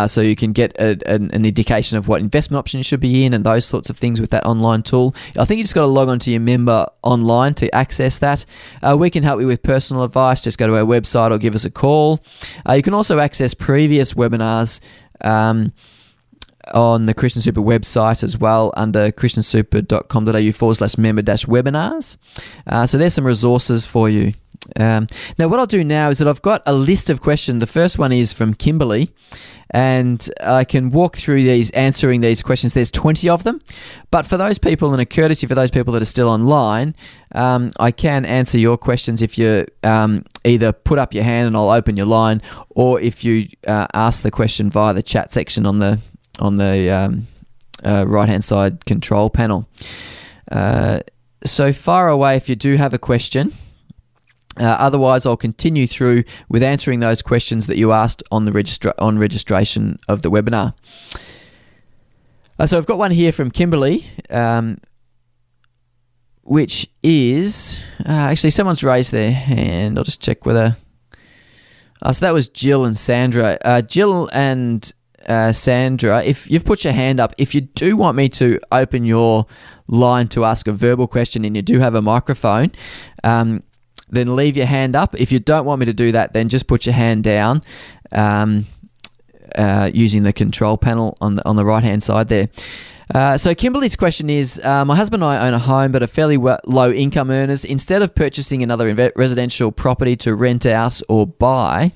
so you can get an indication of what investment option you should be in and those sorts of things with that online tool. I think you just got to log on to your member online to access that. We can help you with personal advice. Just go to our website or give us a call. You can also access previous webinars on the Christian Super website as well under christiansuper.com.au/member-webinars. So there's some resources for you. Now what I'll do now is that I've got a list of questions. The first one is from Kimberly, and I can walk through answering these questions. There's 20 of them, but for those people, and a courtesy for those people that are still online, I can answer your questions if you either put up your hand and I'll open your line, or if you ask the question via the chat section on the right-hand side control panel. So far away if you do have a question. Otherwise, I'll continue through with answering those questions that you asked on the registration of the webinar. So I've got one here from Kimberly, which is actually someone's raised their hand. I'll just check whether. So that was Jill and Sandra. Jill and Sandra, if you've put your hand up, if you do want me to open your line to ask a verbal question and you do have a microphone, then leave your hand up. If you don't want me to do that, then just put your hand down using the control panel on the right-hand side there. So Kimberly's question is, my husband and I own a home but are fairly low income earners. Instead of purchasing another residential property to rent out or buy,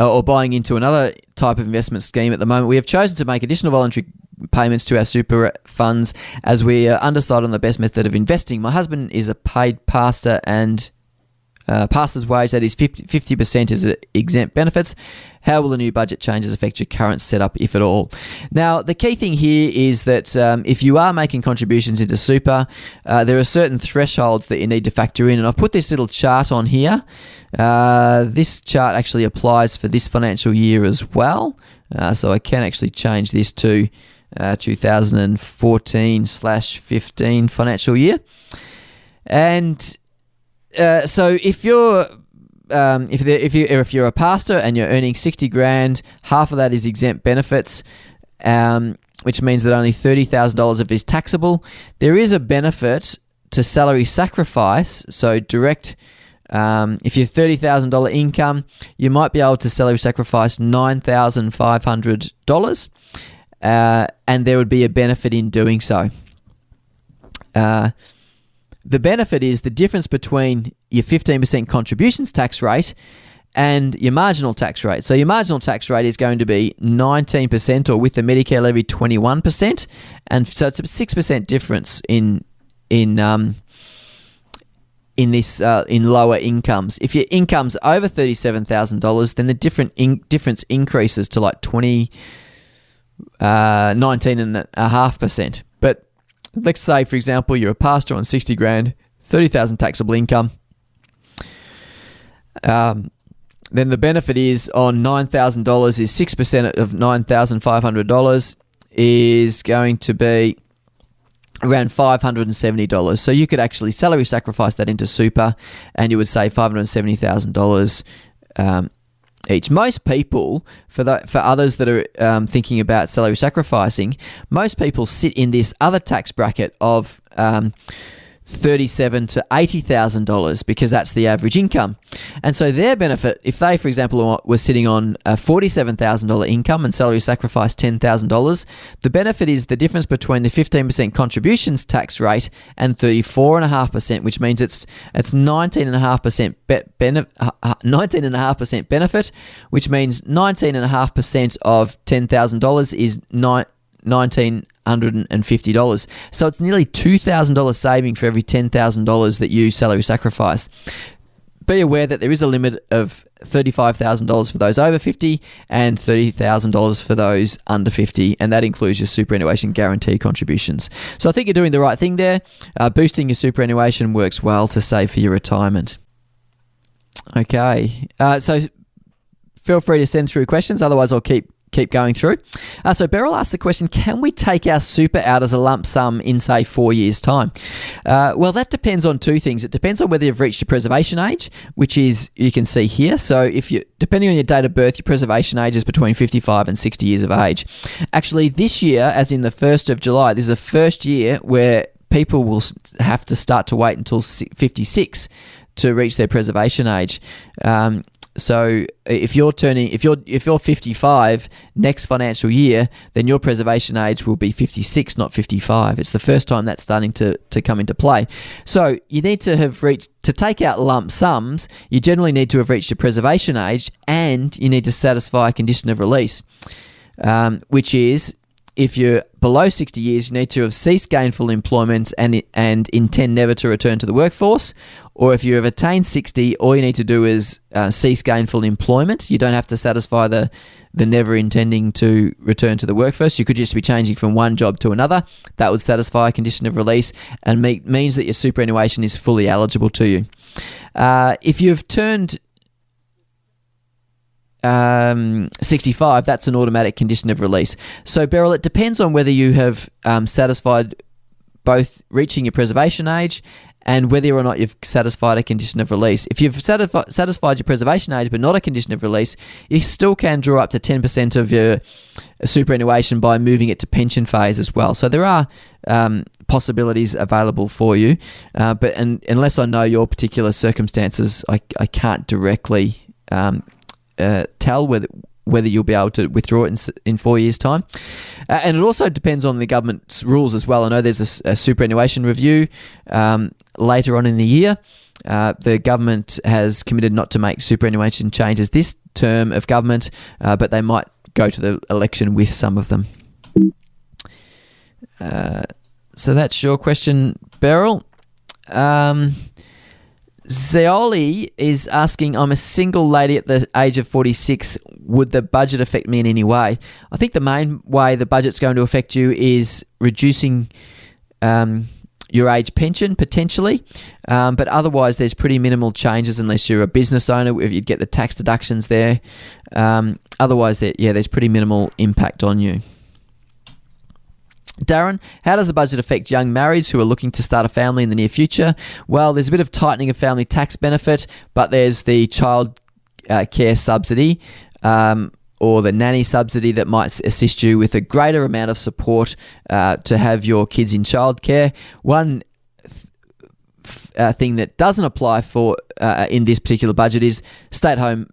or buying into another type of investment scheme at the moment, we have chosen to make additional voluntary payments to our super funds as we are undecided on the best method of investing. My husband is a paid pastor and pastor's wage, that is 50% is exempt benefits. How will the new budget changes affect your current setup, if at all? Now, the key thing here is that if you are making contributions into super, there are certain thresholds that you need to factor in. And I've put this little chart on here. This chart actually applies for this financial year as well. So I can actually change this to 2014/15 financial year. And so if you're if you're a pastor and you're earning 60 grand, half of that is exempt benefits, which means that only $30,000 of it is taxable. There is a benefit to salary sacrifice. So direct, if you're $30,000 income, you might be able to salary sacrifice $9,500, and there would be a benefit in doing so. The benefit is the difference between your 15% contributions tax rate and your marginal tax rate. So your marginal tax rate is going to be 19%, or with the Medicare levy 21%, and so it's a 6% difference in lower incomes. If your income's over $37,000, then the difference increases to like 19.5%. But let's say, for example, you're a pastor on 60 grand, 30,000 taxable income. Then the benefit is on $9,000 is 6% of $9,500 is going to be around $570. So you could actually salary sacrifice that into super, and you would save $570,000 each. Most people, for others that are thinking about salary sacrificing, most people sit in this other tax bracket of $37,000 to $80,000 because that's the average income. And so their benefit, if they, for example, were sitting on a $47,000 income and salary sacrifice $10,000, the benefit is the difference between the 15% contributions tax rate and 34.5%, which means it's 19.5% 19.5% benefit, which means 19.5% of $10,000 is $1,950. So it's nearly $2,000 saving for every $10,000 that you salary sacrifice. Be aware that there is a limit of $35,000 for those over 50 and $30,000 for those under 50, and that includes your superannuation guarantee contributions. So I think you're doing the right thing there. Boosting your superannuation works well to save for your retirement. Okay, so feel free to send through questions, otherwise I'll keep going through. So Beryl asked the question, can we take our super out as a lump sum in, say, 4 years' time? Well, that depends on two things. It depends on whether you've reached your preservation age, which is, you can see here. So depending on your date of birth, your preservation age is between 55 and 60 years of age. Actually, this year, as in the 1st of July, this is the first year where people will have to start to wait until 56 to reach their preservation age. So if you're 55 next financial year, then your preservation age will be 56, not 55. It's the first time that's starting to come into play. So you need to have reached, to take out lump sums, you generally need to have reached your preservation age, and you need to satisfy a condition of release, which is, if you're below 60 years, you need to have ceased gainful employment and intend never to return to the workforce. Or if you have attained 60, all you need to do is cease gainful employment. You don't have to satisfy the never intending to return to the workforce. You could just be changing from one job to another. That would satisfy a condition of release and means that your superannuation is fully eligible to you. If you've turned 65, that's an automatic condition of release. So Beryl, it depends on whether you have satisfied both reaching your preservation age and whether or not you've satisfied a condition of release. If you've satisfied your preservation age but not a condition of release, you still can draw up to 10% of your superannuation by moving it to pension phase as well. So there are possibilities available for you, but unless I know your particular circumstances, I can't directly tell whether you'll be able to withdraw it in 4 years' time. And it also depends on the government's rules as well. I know there's a superannuation review later on in the year. The government has committed not to make superannuation changes this term of government, but they might go to the election with some of them. So that's your question, Beryl. Zeoli is asking, I'm a single lady at the age of 46. Would the budget affect me in any way? I think the main way the budget's going to affect you is reducing your age pension, potentially. But otherwise, there's pretty minimal changes unless you're a business owner, if you'd get the tax deductions there. Otherwise, there's pretty minimal impact on you. Darren, how does the budget affect young marrieds who are looking to start a family in the near future? Well, there's a bit of tightening of family tax benefit, but there's the child care subsidy or the nanny subsidy that might assist you with a greater amount of support to have your kids in childcare. One thing that doesn't apply for in this particular budget is stay-at-home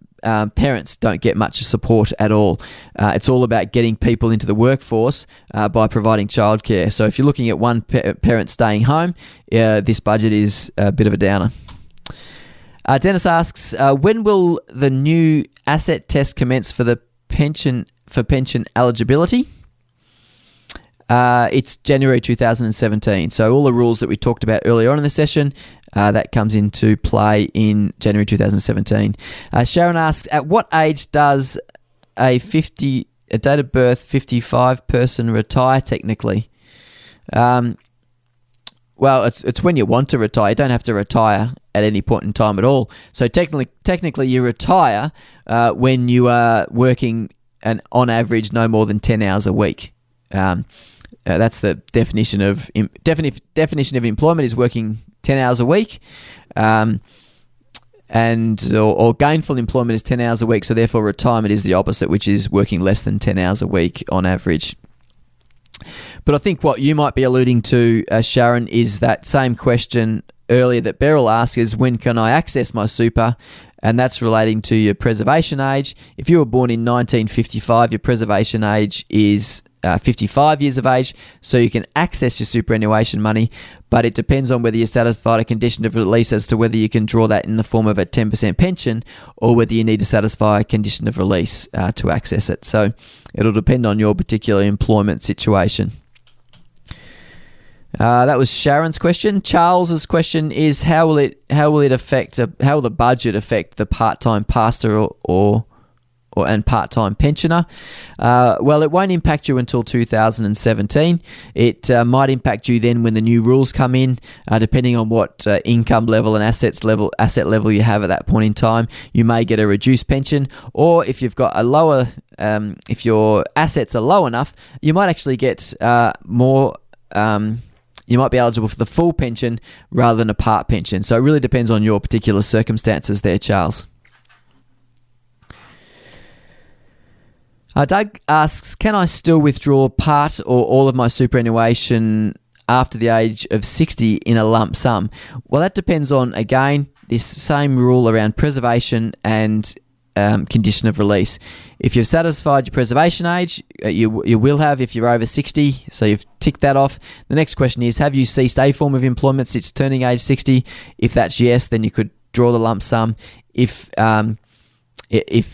parents don't get much support at all. It's all about getting people into the workforce by providing childcare. So if you're looking at one parent staying home, this budget is a bit of a downer. Dennis asks, when will the new asset test commence for the pension eligibility? It's January 2017. So all the rules that we talked about earlier on in the session, that comes into play in January 2017. Sharon asks, at what age does a date of birth 55 person retire technically? Well, it's when you want to retire. You don't have to retire at any point in time at all. So technically you retire when you are working on average no more than 10 hours a week. That's the definition of employment, is working 10 hours a week, or gainful employment is 10 hours a week. So therefore, retirement is the opposite, which is working less than 10 hours a week on average. But I think what you might be alluding to, Sharon, is that same question earlier that Beryl asked, is when can I access my super? And that's relating to your preservation age. If you were born in 1955, your preservation age is 55 years of age, so you can access your superannuation money, but it depends on whether you satisfied a condition of release as to whether you can draw that in the form of a 10% pension or whether you need to satisfy a condition of release to access it. So it'll depend on your particular employment situation. That was Sharon's question. Charles's question is, how will the budget affect the part-time pastor and part-time pensioner? Well, it won't impact you until 2017. It might impact you then when the new rules come in, depending on what income level and asset level you have at that point in time. You may get a reduced pension, or if you've got a lower, if your assets are low enough, you might actually get more. You might be eligible for the full pension rather than a part pension. So it really depends on your particular circumstances there, Charles. Doug asks, can I still withdraw part or all of my superannuation after the age of 60 in a lump sum? Well, that depends on, again, this same rule around preservation and condition of release. If you've satisfied your preservation age, you will have if you're over 60, so you've ticked that off. The next question is, have you ceased a form of employment since turning age 60? If that's yes, then you could draw the lump sum. If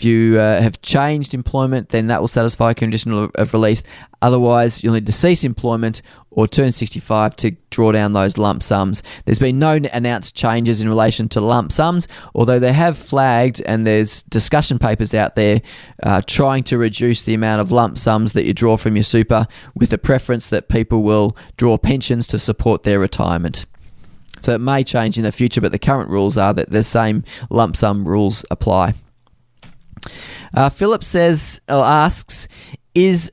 you have changed employment, then that will satisfy a condition of release. Otherwise, you'll need to cease employment or turn 65 to draw down those lump sums. There's been no announced changes in relation to lump sums, although they have flagged, and there's discussion papers out there trying to reduce the amount of lump sums that you draw from your super, with the preference that people will draw pensions to support their retirement. So it may change in the future, but the current rules are that the same lump sum rules apply. Philip asks, is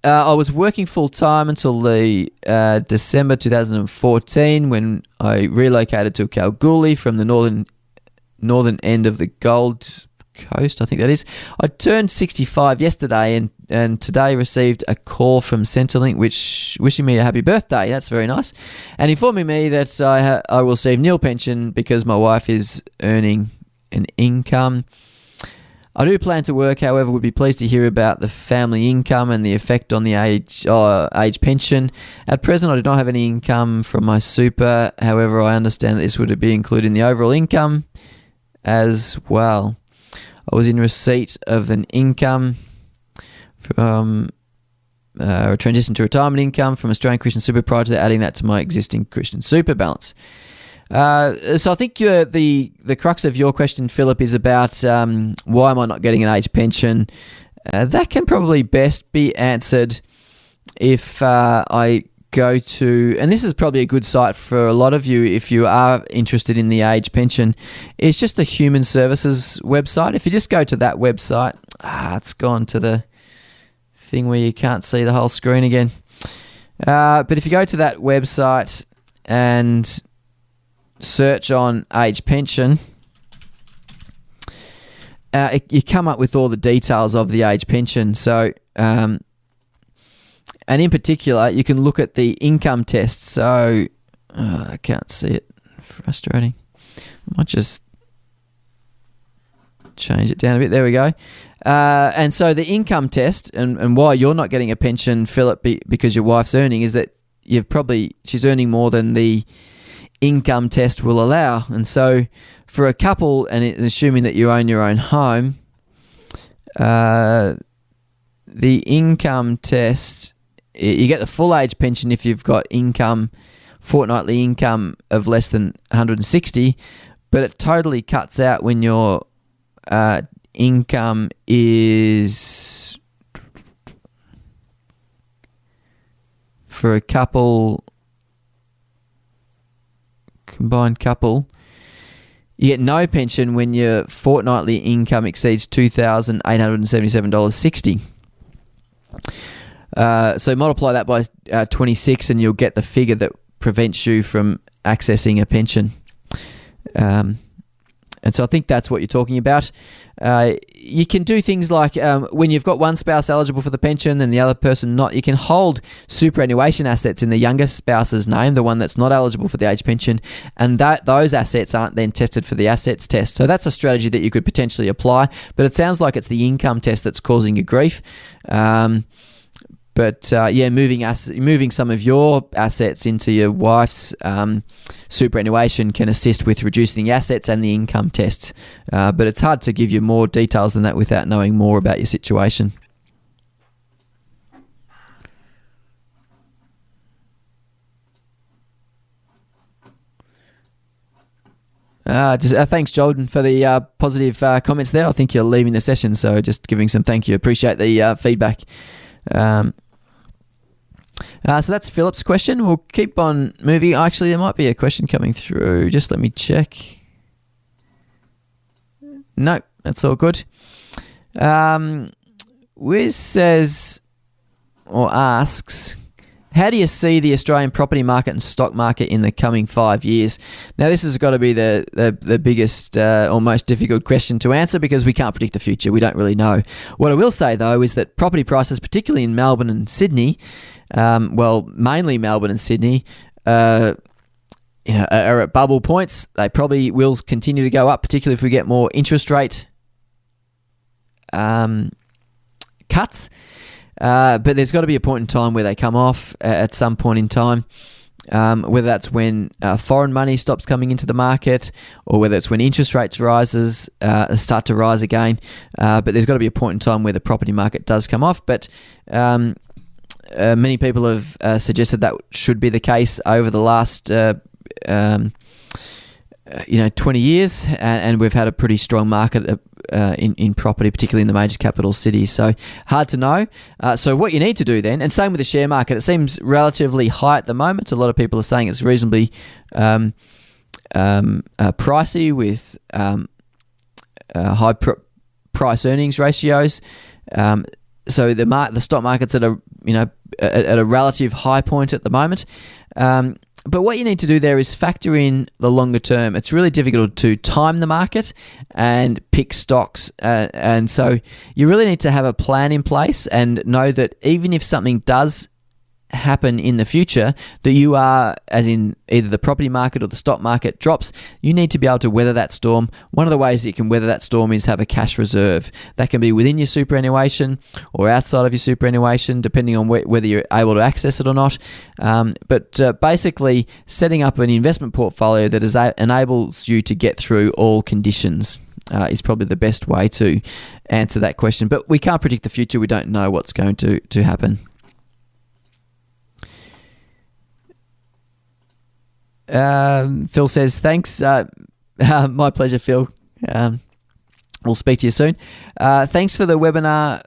I was working full-time until the December 2014 when I relocated to Kalgoorlie from the northern end of the Gold Coast, I think that is. I turned 65 yesterday and today received a call from Centrelink wishing me a happy birthday. That's very nice. And informing me that I will receive nil pension because my wife is earning an income. I do plan to work, however, would be pleased to hear about the family income and the effect on the age pension. At present, I do not have any income from my super. However, I understand that this would be included in the overall income as well. I was in receipt of an income from a transition to retirement income from Australian Christian Super prior to adding that to my existing Christian Super balance. So I think the crux of your question, Philip, is about why am I not getting an age pension? That can probably best be answered if I go to, and this is probably a good site for a lot of you if you are interested in the age pension, it's just the Human Services website. If you just go to that website, it's gone to the thing where you can't see the whole screen again. But if you go to that website and search on age pension, you come up with all the details of the age pension. So, and in particular, you can look at the income test. So, I can't see it. Frustrating. I might just change it down a bit. There we go. And so the income test and why you're not getting a pension, Philip, because your wife's earning, is that she's earning more than the income test will allow. And so for a couple, and assuming that you own your own home, the income test, you get the full age pension if you've got fortnightly income of less than 160, but it totally cuts out when your income is, for a combined couple, you get no pension when your fortnightly income exceeds $2,877.60. So multiply that by 26 and you'll get the figure that prevents you from accessing a pension. And so I think that's what you're talking about. You can do things like when you've got one spouse eligible for the pension and the other person not, you can hold superannuation assets in the younger spouse's name, the one that's not eligible for the age pension, and those assets aren't then tested for the assets test. So that's a strategy that you could potentially apply, but it sounds like it's the income test that's causing you grief. Moving some of your assets into your wife's superannuation can assist with reducing the assets and the income test. But it's hard to give you more details than that without knowing more about your situation. Thanks, Jordan, for the positive comments there. I think you're leaving the session, so just giving some thank you. Appreciate the feedback. So that's Philip's question. We'll keep on moving. Actually, there might be a question coming through. Just let me check. No, that's all good. Wiz says or asks, how do you see the Australian property market and stock market in the coming 5 years? Now, this has got to be the biggest or most difficult question to answer because we can't predict the future. We don't really know. What I will say, though, is that property prices, particularly in Melbourne and Sydney, mainly Melbourne and Sydney, are at bubble points. They probably will continue to go up, particularly if we get more interest rate cuts. But there's got to be a point in time where they come off at some point in time, whether that's when foreign money stops coming into the market or whether it's when interest rates start to rise again. But there's got to be a point in time where the property market does come off. But many people have suggested that should be the case over the last 20 years, and we've had a pretty strong market in property, particularly in the major capital cities. So hard to know. So what you need to do then, and same with the share market, it seems relatively high at the moment. A lot of people are saying it's reasonably pricey with high price earnings ratios. the stock market's at a relative high point at the moment. But what you need to do there is factor in the longer term. It's really difficult to time the market and pick stocks. And so you really need to have a plan in place and know that even if something does happen in the future, that you are, as in either the property market or the stock market drops, you need to be able to weather that storm. One of the ways that you can weather that storm is have a cash reserve. That can be within your superannuation or outside of your superannuation, depending on whether you're able to access it or not. But basically, setting up an investment portfolio that enables you to get through all conditions is probably the best way to answer that question. But we can't predict the future. We don't know what's going to happen. Phil says, thanks. My pleasure, Phil. We'll speak to you soon. Thanks for the webinar.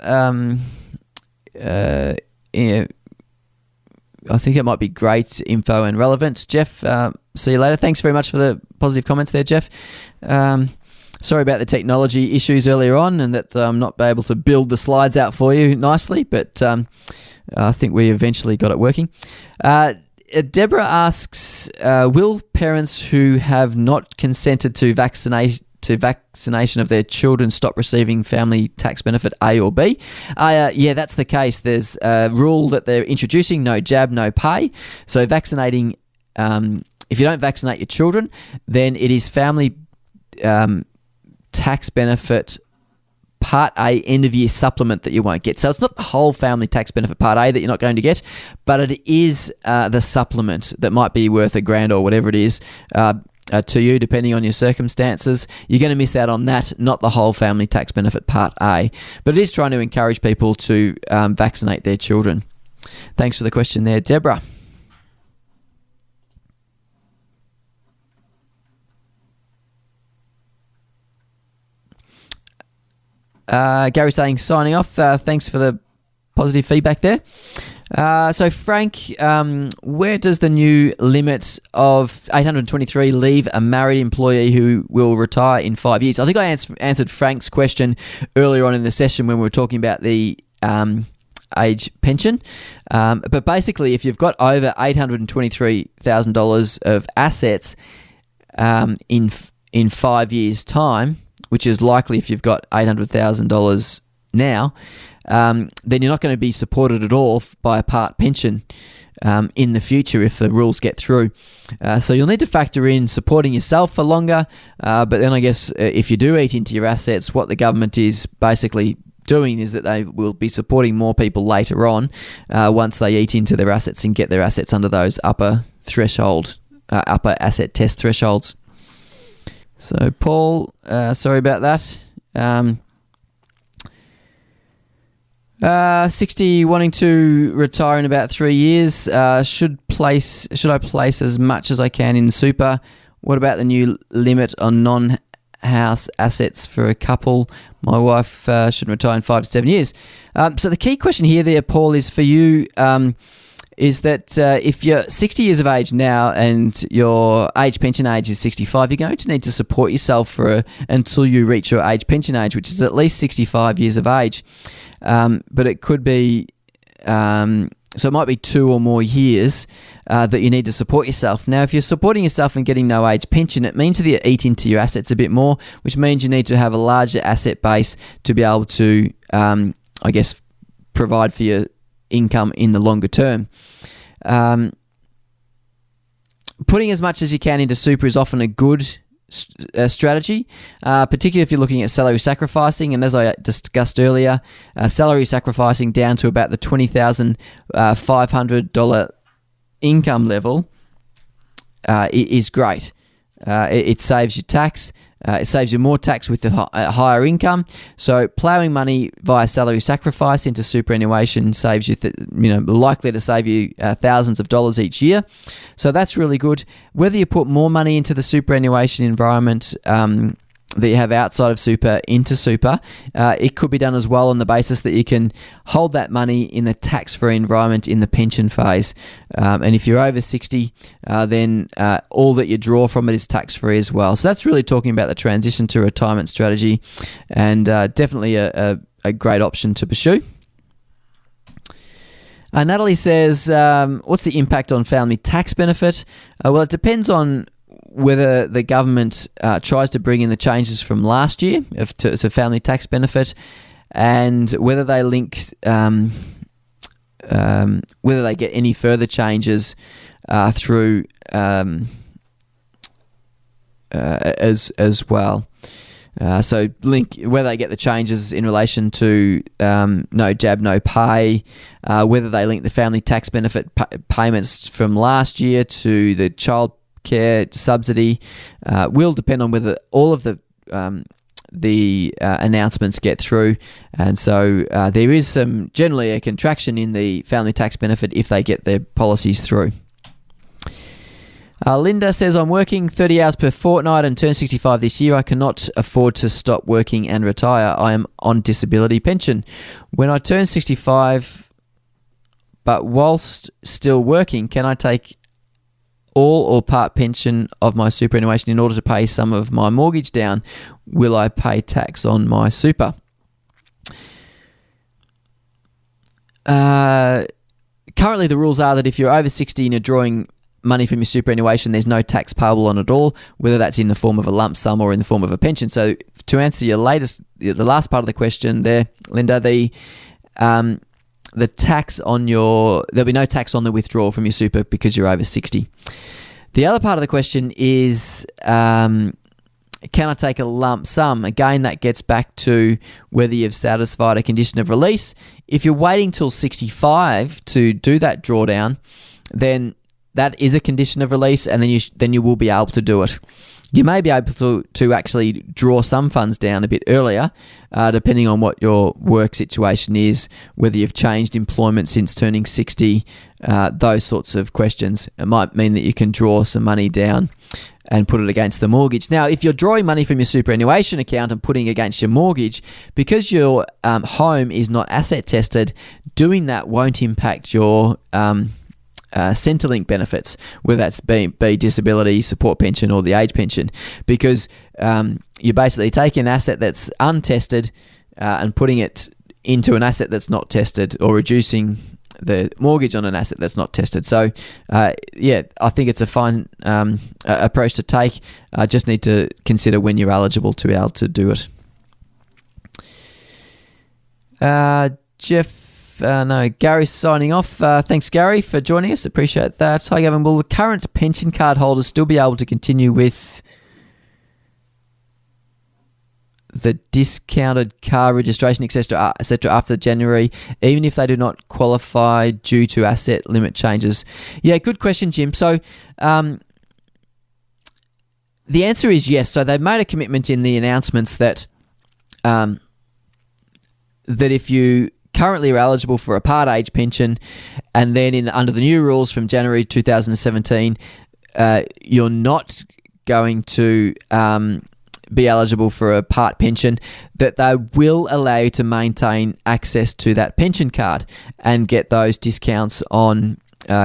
I think it might be great info and relevant. Jeff, see you later. Thanks very much for the positive comments there, Jeff. Sorry about the technology issues earlier on and that I'm not able to build the slides out for you nicely, but I think we eventually got it working. Deborah asks, will parents who have not consented to vaccination of their children stop receiving family tax benefit A or B? Yeah, that's the case. There's a rule that they're introducing, no jab, no pay. So vaccinating, if you don't vaccinate your children, then it is family tax benefit Part A end of year supplement that you won't get. So it's not the whole family tax benefit Part A that you're not going to get, but it is the supplement that might be worth $1,000 or whatever it is to you, depending on your circumstances. You're going to miss out on that, not the whole family tax benefit Part A. But it is trying to encourage people to vaccinate their children. Thanks for the question there, Deborah. Gary saying, signing off. Thanks for the positive feedback there. So Frank, where does the new limit of $823 leave a married employee who will retire in 5 years? I think I answered Frank's question earlier on in the session when we were talking about the age pension. But basically, if you've got over $823,000 of assets in 5 years' time, which is likely if you've got $800,000 now, then you're not going to be supported at all by a part pension in the future if the rules get through. So you'll need to factor in supporting yourself for longer, but then I guess if you do eat into your assets, what the government is basically doing is that they will be supporting more people later on once they eat into their assets and get their assets under those upper asset test thresholds. So Paul, sorry about that. 60, wanting to retire in about 3 years. Should I place as much as I can in super? What about the new limit on non-house assets for a couple? My wife should retire in 5 to 7 years. So the key question here, there, Paul, is for you. Is that if you're 60 years of age now and your age pension age is 65, you're going to need to support yourself until you reach your age pension age, which is at least 65 years of age. But it could be, so it might be 2 or more years that you need to support yourself. Now, if you're supporting yourself and getting no age pension, it means that you eat into your assets a bit more, which means you need to have a larger asset base to be able to, provide for your income in the longer term. Putting as much as you can into super is often a good strategy, particularly if you're looking at salary sacrificing. And as I discussed earlier, salary sacrificing down to about the $20,500 income level is great. It saves you tax. It saves you more tax with the higher income. So ploughing money via salary sacrifice into superannuation saves you, likely to save you thousands of dollars each year. So that's really good. Whether you put more money into the superannuation environment that you have outside of super into super, it could be done as well on the basis that you can hold that money in the tax-free environment in the pension phase. And if you're over 60, then all that you draw from it is tax-free as well. So that's really talking about the transition to retirement strategy, and definitely a great option to pursue. Natalie says, what's the impact on family tax benefit? Well, it depends on whether the government tries to bring in the changes from last year to family tax benefit, and whether they link, whether they get any further changes through as well. So link whether they get the changes in relation to no jab, no pay, whether they link the family tax benefit payments from last year to the child care subsidy, will depend on whether all of the announcements get through. And so there is generally a contraction in the family tax benefit if they get their policies through. Linda says, I'm working 30 hours per fortnight and turn 65 this year. I cannot afford to stop working and retire. I am on disability pension. When I turn 65, but whilst still working, can I take all or part pension of my superannuation in order to pay some of my mortgage down? Will I pay tax on my super? Currently, the rules are that if you're over 60 and you're drawing money from your superannuation, there's no tax payable on it all, whether that's in the form of a lump sum or in the form of a pension. So to answer the last part of the question there, Linda, the tax on there'll be no tax on the withdrawal from your super because you're over 60. The other part of the question is, can I take a lump sum? Again, that gets back to whether you've satisfied a condition of release. If you're waiting till 65 to do that drawdown, then that is a condition of release, and then you will be able to do it. You may be able to actually draw some funds down a bit earlier, depending on what your work situation is, whether you've changed employment since turning 60, those sorts of questions. It might mean that you can draw some money down and put it against the mortgage. Now, if you're drawing money from your superannuation account and putting it against your mortgage, because your home is not asset tested, doing that won't impact your Centrelink benefits, whether that's be disability, support pension or the age pension, because you're basically taking an asset that's untested and putting it into an asset that's not tested, or reducing the mortgage on an asset that's not tested. So I think it's a fine approach to take. Just need to consider when you're eligible to be able to do it. Gary's signing off. Thanks, Gary, for joining us. Appreciate that. Hi, Gavin. Will the current pension card holders still be able to continue with the discounted car registration, etc., after January, even if they do not qualify due to asset limit changes? Yeah, good question, Jim. So the answer is yes. So they've made a commitment in the announcements that if you currently are eligible for a part age pension, and then under the new rules from January 2017, you're not going to be eligible for a part pension, that they will allow you to maintain access to that pension card and get those discounts on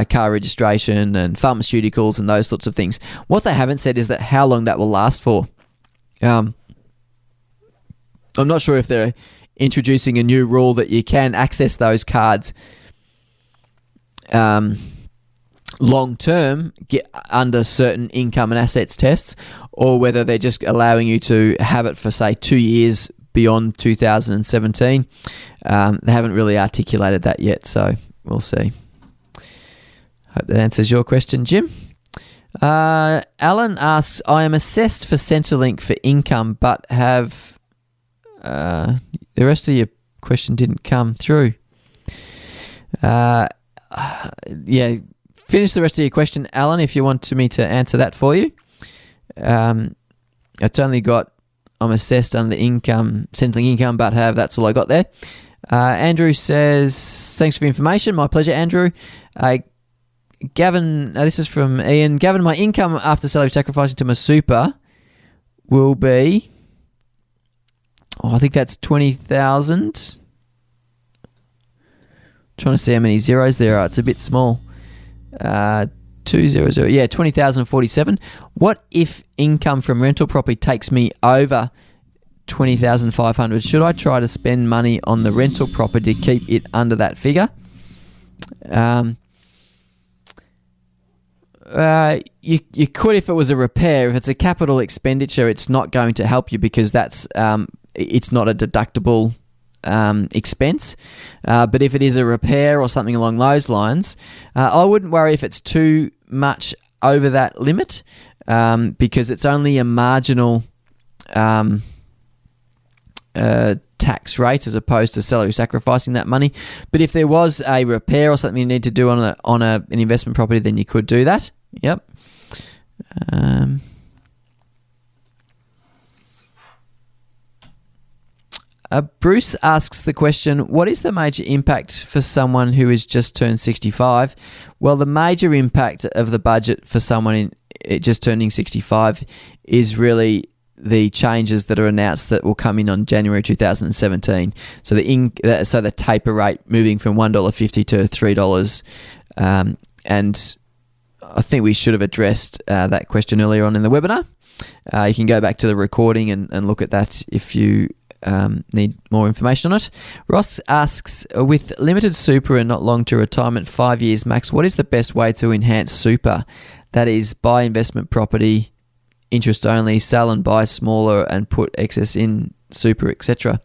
car registration and pharmaceuticals and those sorts of things. What they haven't said is that how long that will last for. I'm not sure if they're introducing a new rule that you can access those cards long term, get under certain income and assets tests, or whether they're just allowing you to have it for, say, 2 years beyond 2017. They haven't really articulated that yet, so we'll see. Hope that answers your question, Jim. Alan asks, I am assessed for Centrelink for income, but have... the rest of your question didn't come through. Finish the rest of your question, Alan, if you want me to answer that for you. It's only got, I'm assessed under the income, Centrelink income, but have, that's all I got there. Andrew says, thanks for the information. My pleasure, Andrew. Gavin, this is from Ian. Gavin, my income after salary sacrificing to my super will be... I think that's 20,000. Trying to see how many zeros there are. It's a bit small. 200. Yeah, 20,047. What if income from rental property takes me over 20,500? Should I try to spend money on the rental property to keep it under that figure? You could if it was a repair. If it's a capital expenditure, it's not going to help you because that's it's not a deductible expense. But if it is a repair or something along those lines, I wouldn't worry if it's too much over that limit because it's only a marginal tax rate as opposed to salary sacrificing that money. But if there was a repair or something you need to do on an investment property, then you could do that. Yep. Bruce asks the question, what is the major impact for someone who has just turned 65? Well, the major impact of the budget for someone just turning 65 is really the changes that are announced that will come in on January 2017. So the taper rate moving from $1.50 to $3. And I think we should have addressed that question earlier on in the webinar. You can go back to the recording and look at that if you need more information on it. Ross asks, with limited super and not long to retirement, 5 years max, what is the best way to enhance super? That is, buy investment property, interest only, sell and buy smaller and put excess in super, etc.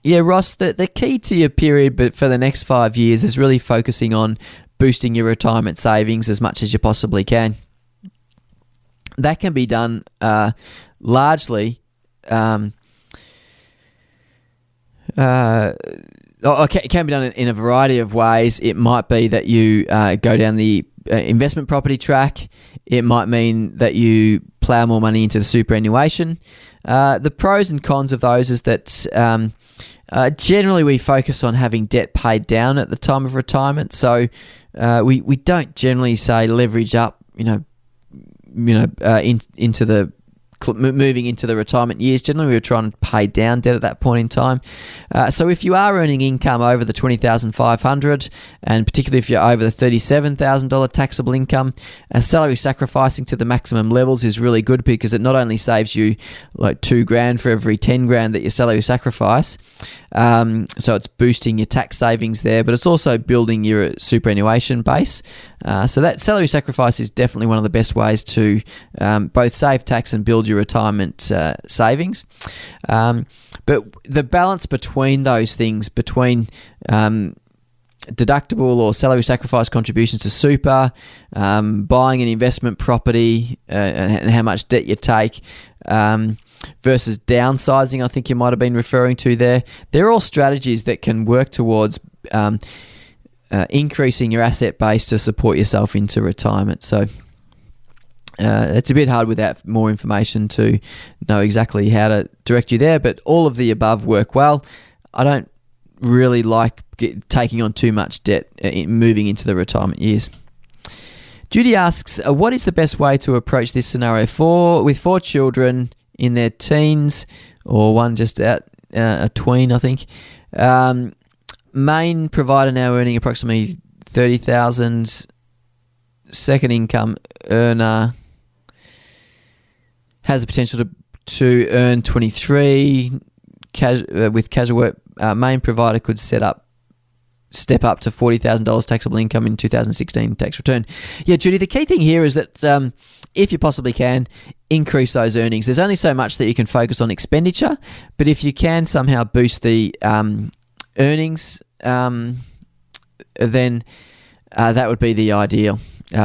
Yeah, Ross, the key to your period but for the next 5 years is really focusing on boosting your retirement savings as much as you possibly can. That can be done largely it can be done in a variety of ways. It might be that you go down the investment property track. It might mean that you plough more money into the superannuation. The pros and cons of those is that generally we focus on having debt paid down at the time of retirement. So we don't generally say leverage up, into the moving into the retirement years. Generally, we're trying to pay down debt at that point in time. So if you are earning income over the $20,500, and particularly if you're over the $37,000 taxable income, salary sacrificing to the maximum levels is really good because it not only saves you like $2,000 for every $10,000 that you salary sacrifice, so it's boosting your tax savings there, but it's also building your superannuation base. So that salary sacrifice is definitely one of the best ways to both save tax and build your retirement savings. But the balance between those things, between deductible or salary sacrifice contributions to super, buying an investment property and how much debt you take, versus downsizing, I think you might have been referring to there. They're all strategies that can work towards increasing your asset base to support yourself into retirement. So it's a bit hard without more information to know exactly how to direct you there, but all of the above work well. I don't really like taking on too much debt moving into the retirement years. Judy asks, what is the best way to approach this scenario with 4 children in their teens, or one just out a tween, I think. Main provider now earning approximately $30,000. Second income earner has the potential to earn 23. With casual work, main provider could step up to $40,000 taxable income in 2016 tax return. Yeah, Judy, the key thing here is that if you possibly can, increase those earnings. There's only so much that you can focus on expenditure, but if you can somehow boost the earnings, then that would be the ideal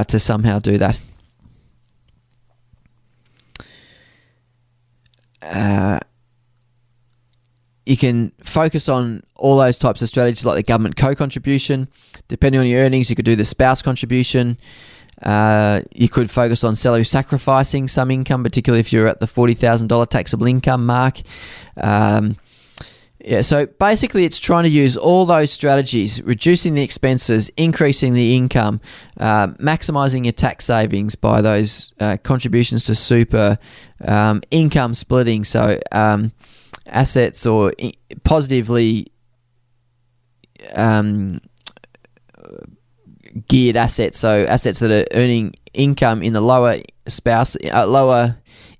to somehow do that. You can focus on all those types of strategies like the government co-contribution. Depending on your earnings, you could do the spouse contribution. You could focus on salary sacrificing some income, particularly if you're at the $40,000 taxable income mark. So basically it's trying to use all those strategies, reducing the expenses, increasing the income, maximising your tax savings by those contributions to super, income splitting, so assets or positively geared assets, so assets that are earning income in the lower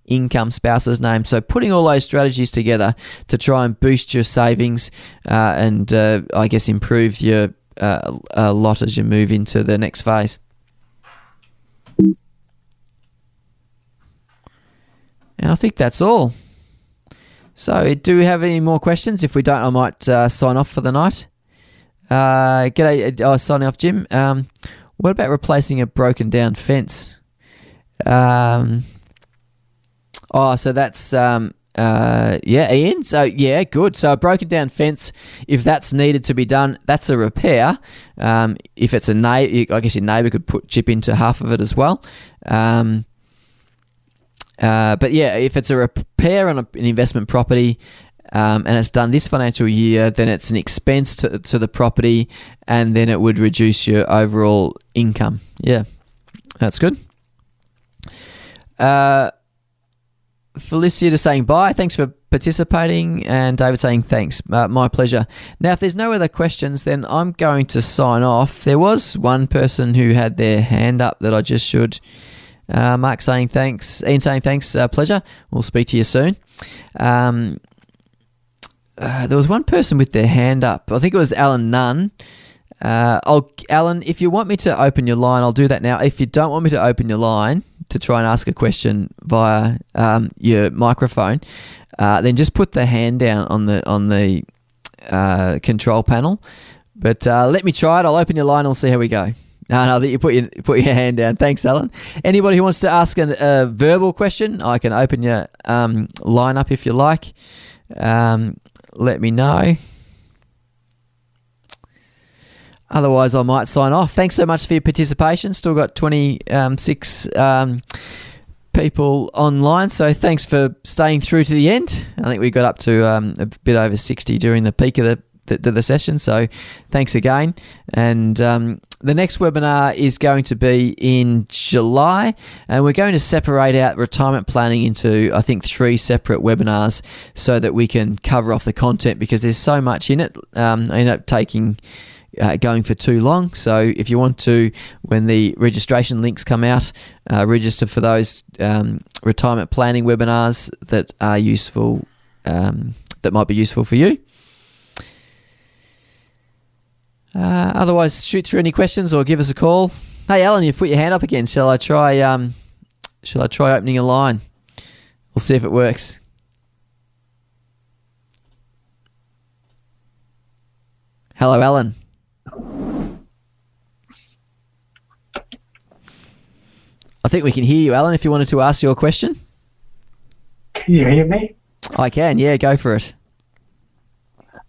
income, spouse's name. So putting all those strategies together to try and boost your savings and I guess improve your lot as you move into the next phase. And I think that's all. So do we have any more questions? If we don't, I might sign off for the night. G'day, signing off, Jim. What about replacing a broken down fence? So that's Ian. So yeah, good. So a broken down fence, if that's needed to be done, that's a repair. If it's a neighbour, I guess your neighbour could chip into half of it as well. But yeah, if it's a repair on an investment property and it's done this financial year, then it's an expense to the property, and then it would reduce your overall income. Yeah, that's good. Felicia saying bye. Thanks for participating. And David saying thanks. My pleasure. Now, if there's no other questions, then I'm going to sign off. There was one person who had their hand up that I just should... Mark saying thanks. Ian saying thanks. Pleasure. We'll speak to you soon. There was one person with their hand up. I think it was Alan Nunn. Alan, if you want me to open your line, I'll do that now. If you don't want me to open your line to try and ask a question via your microphone, then just put the hand down on the control panel. But let me try it. I'll open your line and we'll see how we go. No, you put your hand down. Thanks, Alan. Anybody who wants to ask a verbal question, I can open your line up if you like. Let me know. Otherwise, I might sign off. Thanks so much for your participation. Still got 26 people online, so thanks for staying through to the end. I think we got up to a bit over 60 during the peak of the session, so thanks again. And the next webinar is going to be in July, and we're going to separate out retirement planning into, I think, 3 separate webinars so that we can cover off the content, because there's so much in it. I end up going for too long. So if you want to, when the registration links come out, register for those retirement planning webinars that are useful, that might be useful for you. Otherwise, shoot through any questions or give us a call. Hey, Alan, you've put your hand up again. Shall I try opening a line? We'll see if it works. Hello, Alan. I think we can hear you, Alan, if you wanted to ask your question. Can you hear me? I can, yeah, go for it.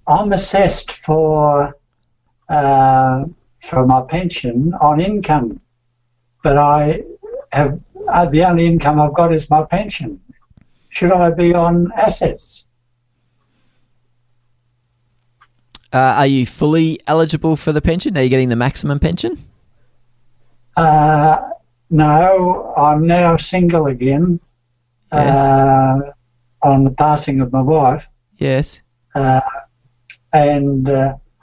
I'm assessed for my pension on income, but I have the only income I've got is my pension. Should I be on assets? Are you fully eligible for the pension? Are you getting the maximum pension? No, I'm now single again. Yes. On the passing of my wife. Yes. And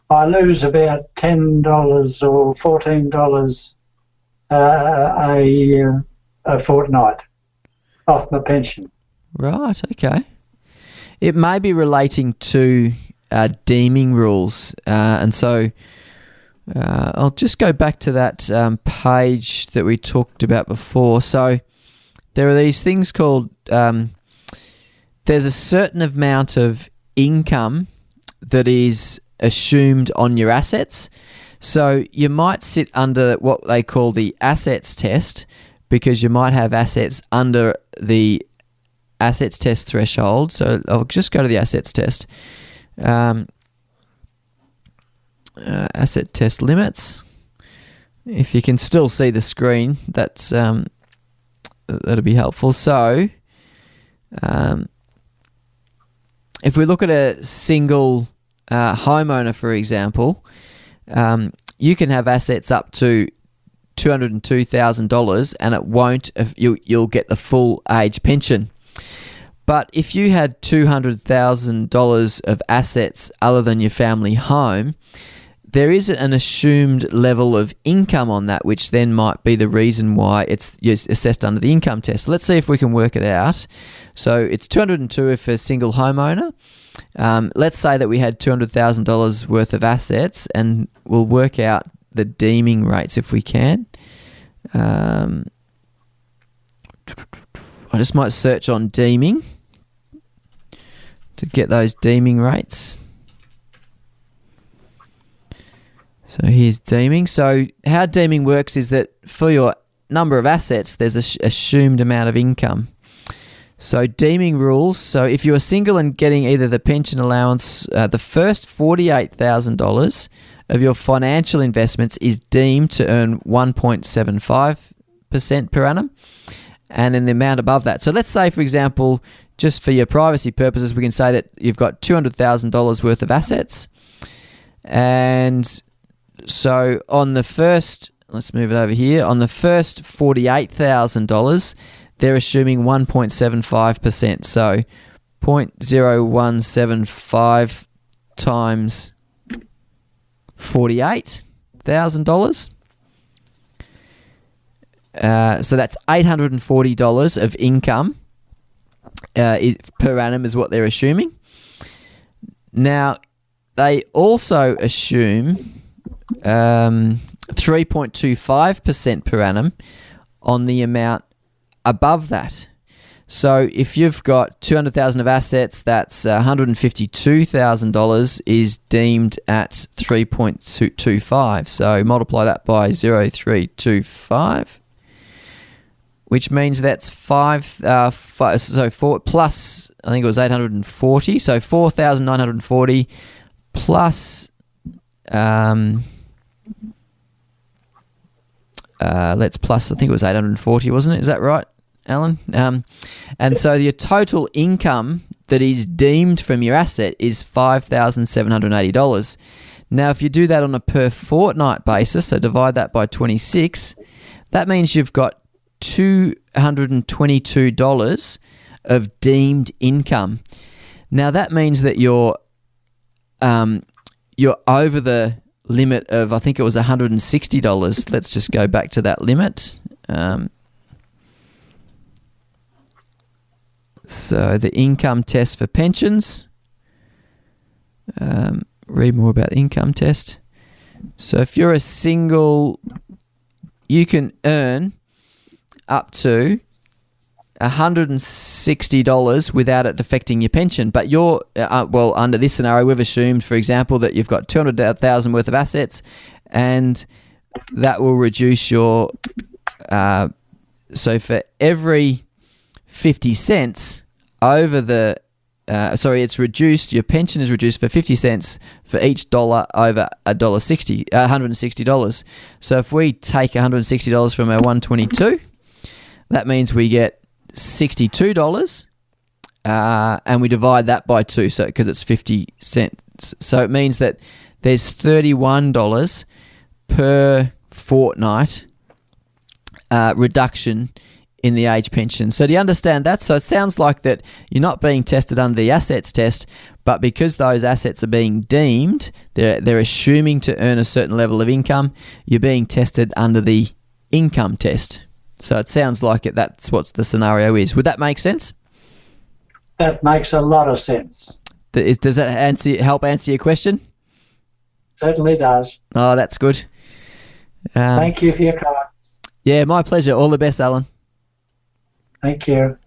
I lose about $10 or $14 a fortnight off my pension. Right, okay. It may be relating to deeming rules. And so I'll just go back to that page that we talked about before. So there are these things called, there's a certain amount of income that is assumed on your assets. So you might sit under what they call the assets test, because you might have assets under the assets test threshold. So I'll just go to the assets test. Asset test limits. If you can still see the screen, that'll be helpful. So if we look at a single homeowner, for example, you can have assets up to $202,000 and it won't, you'll get the full age pension. But if you had $200,000 of assets other than your family home, there is an assumed level of income on that, which then might be the reason why it's assessed under the income test. Let's see if we can work it out. So it's 202 if a single homeowner. Let's say that we had $200,000 worth of assets, and we'll work out the deeming rates if we can. I just might search on deeming to get those deeming rates. So here's deeming. So how deeming works is that for your number of assets, there's an assumed amount of income. So deeming rules. So if you're single and getting either the pension allowance, the first $48,000 of your financial investments is deemed to earn 1.75% per annum, and then the amount above that. So let's say, for example, just for your privacy purposes, we can say that you've got $200,000 worth of assets, and so on the first, let's move it over here, on the first $48,000, they're assuming 1.75%. So 0.0175 times $48,000. So that's $840 of income per annum is what they're assuming. Now, they also assume 3.25% per annum on the amount above that. So if you've got 200,000 of assets, that's $152,000 is deemed at 3.25. So multiply that by 0.325, which means that's four plus, I think it was 840. So 4,940 plus let's plus, I think it was 840, wasn't it? Is that right, Alan? And so your total income that is deemed from your asset is $5,780. Now, if you do that on a per fortnight basis, so divide that by 26, that means you've got $222 of deemed income. Now, that means that you're over the limit of, I think it was $160. Let's just go back to that limit. So the income test for pensions. Read more about the income test. So if you're a single, you can earn up to $160 without it affecting your pension. But you're, well, under this scenario, we've assumed, for example, that you've got $200,000 worth of assets, and that will reduce your, so for every 50 cents over the, it's reduced, your pension is reduced for 50 cents for each dollar over $160. So if we take $160 from our 122, that means we get $62, and we divide that by 2, so because it's 50 cents. So it means that there's $31 per fortnight reduction in the age pension. So do you understand that? So it sounds like that you're not being tested under the assets test, but because those assets are being deemed, they're assuming to earn a certain level of income, you're being tested under the income test. So it sounds like that's what the scenario is. Would that make sense? That makes a lot of sense. Does that help answer your question? Certainly does. Oh, that's good. Thank you for your comment. Yeah, my pleasure. All the best, Alan. Thank you.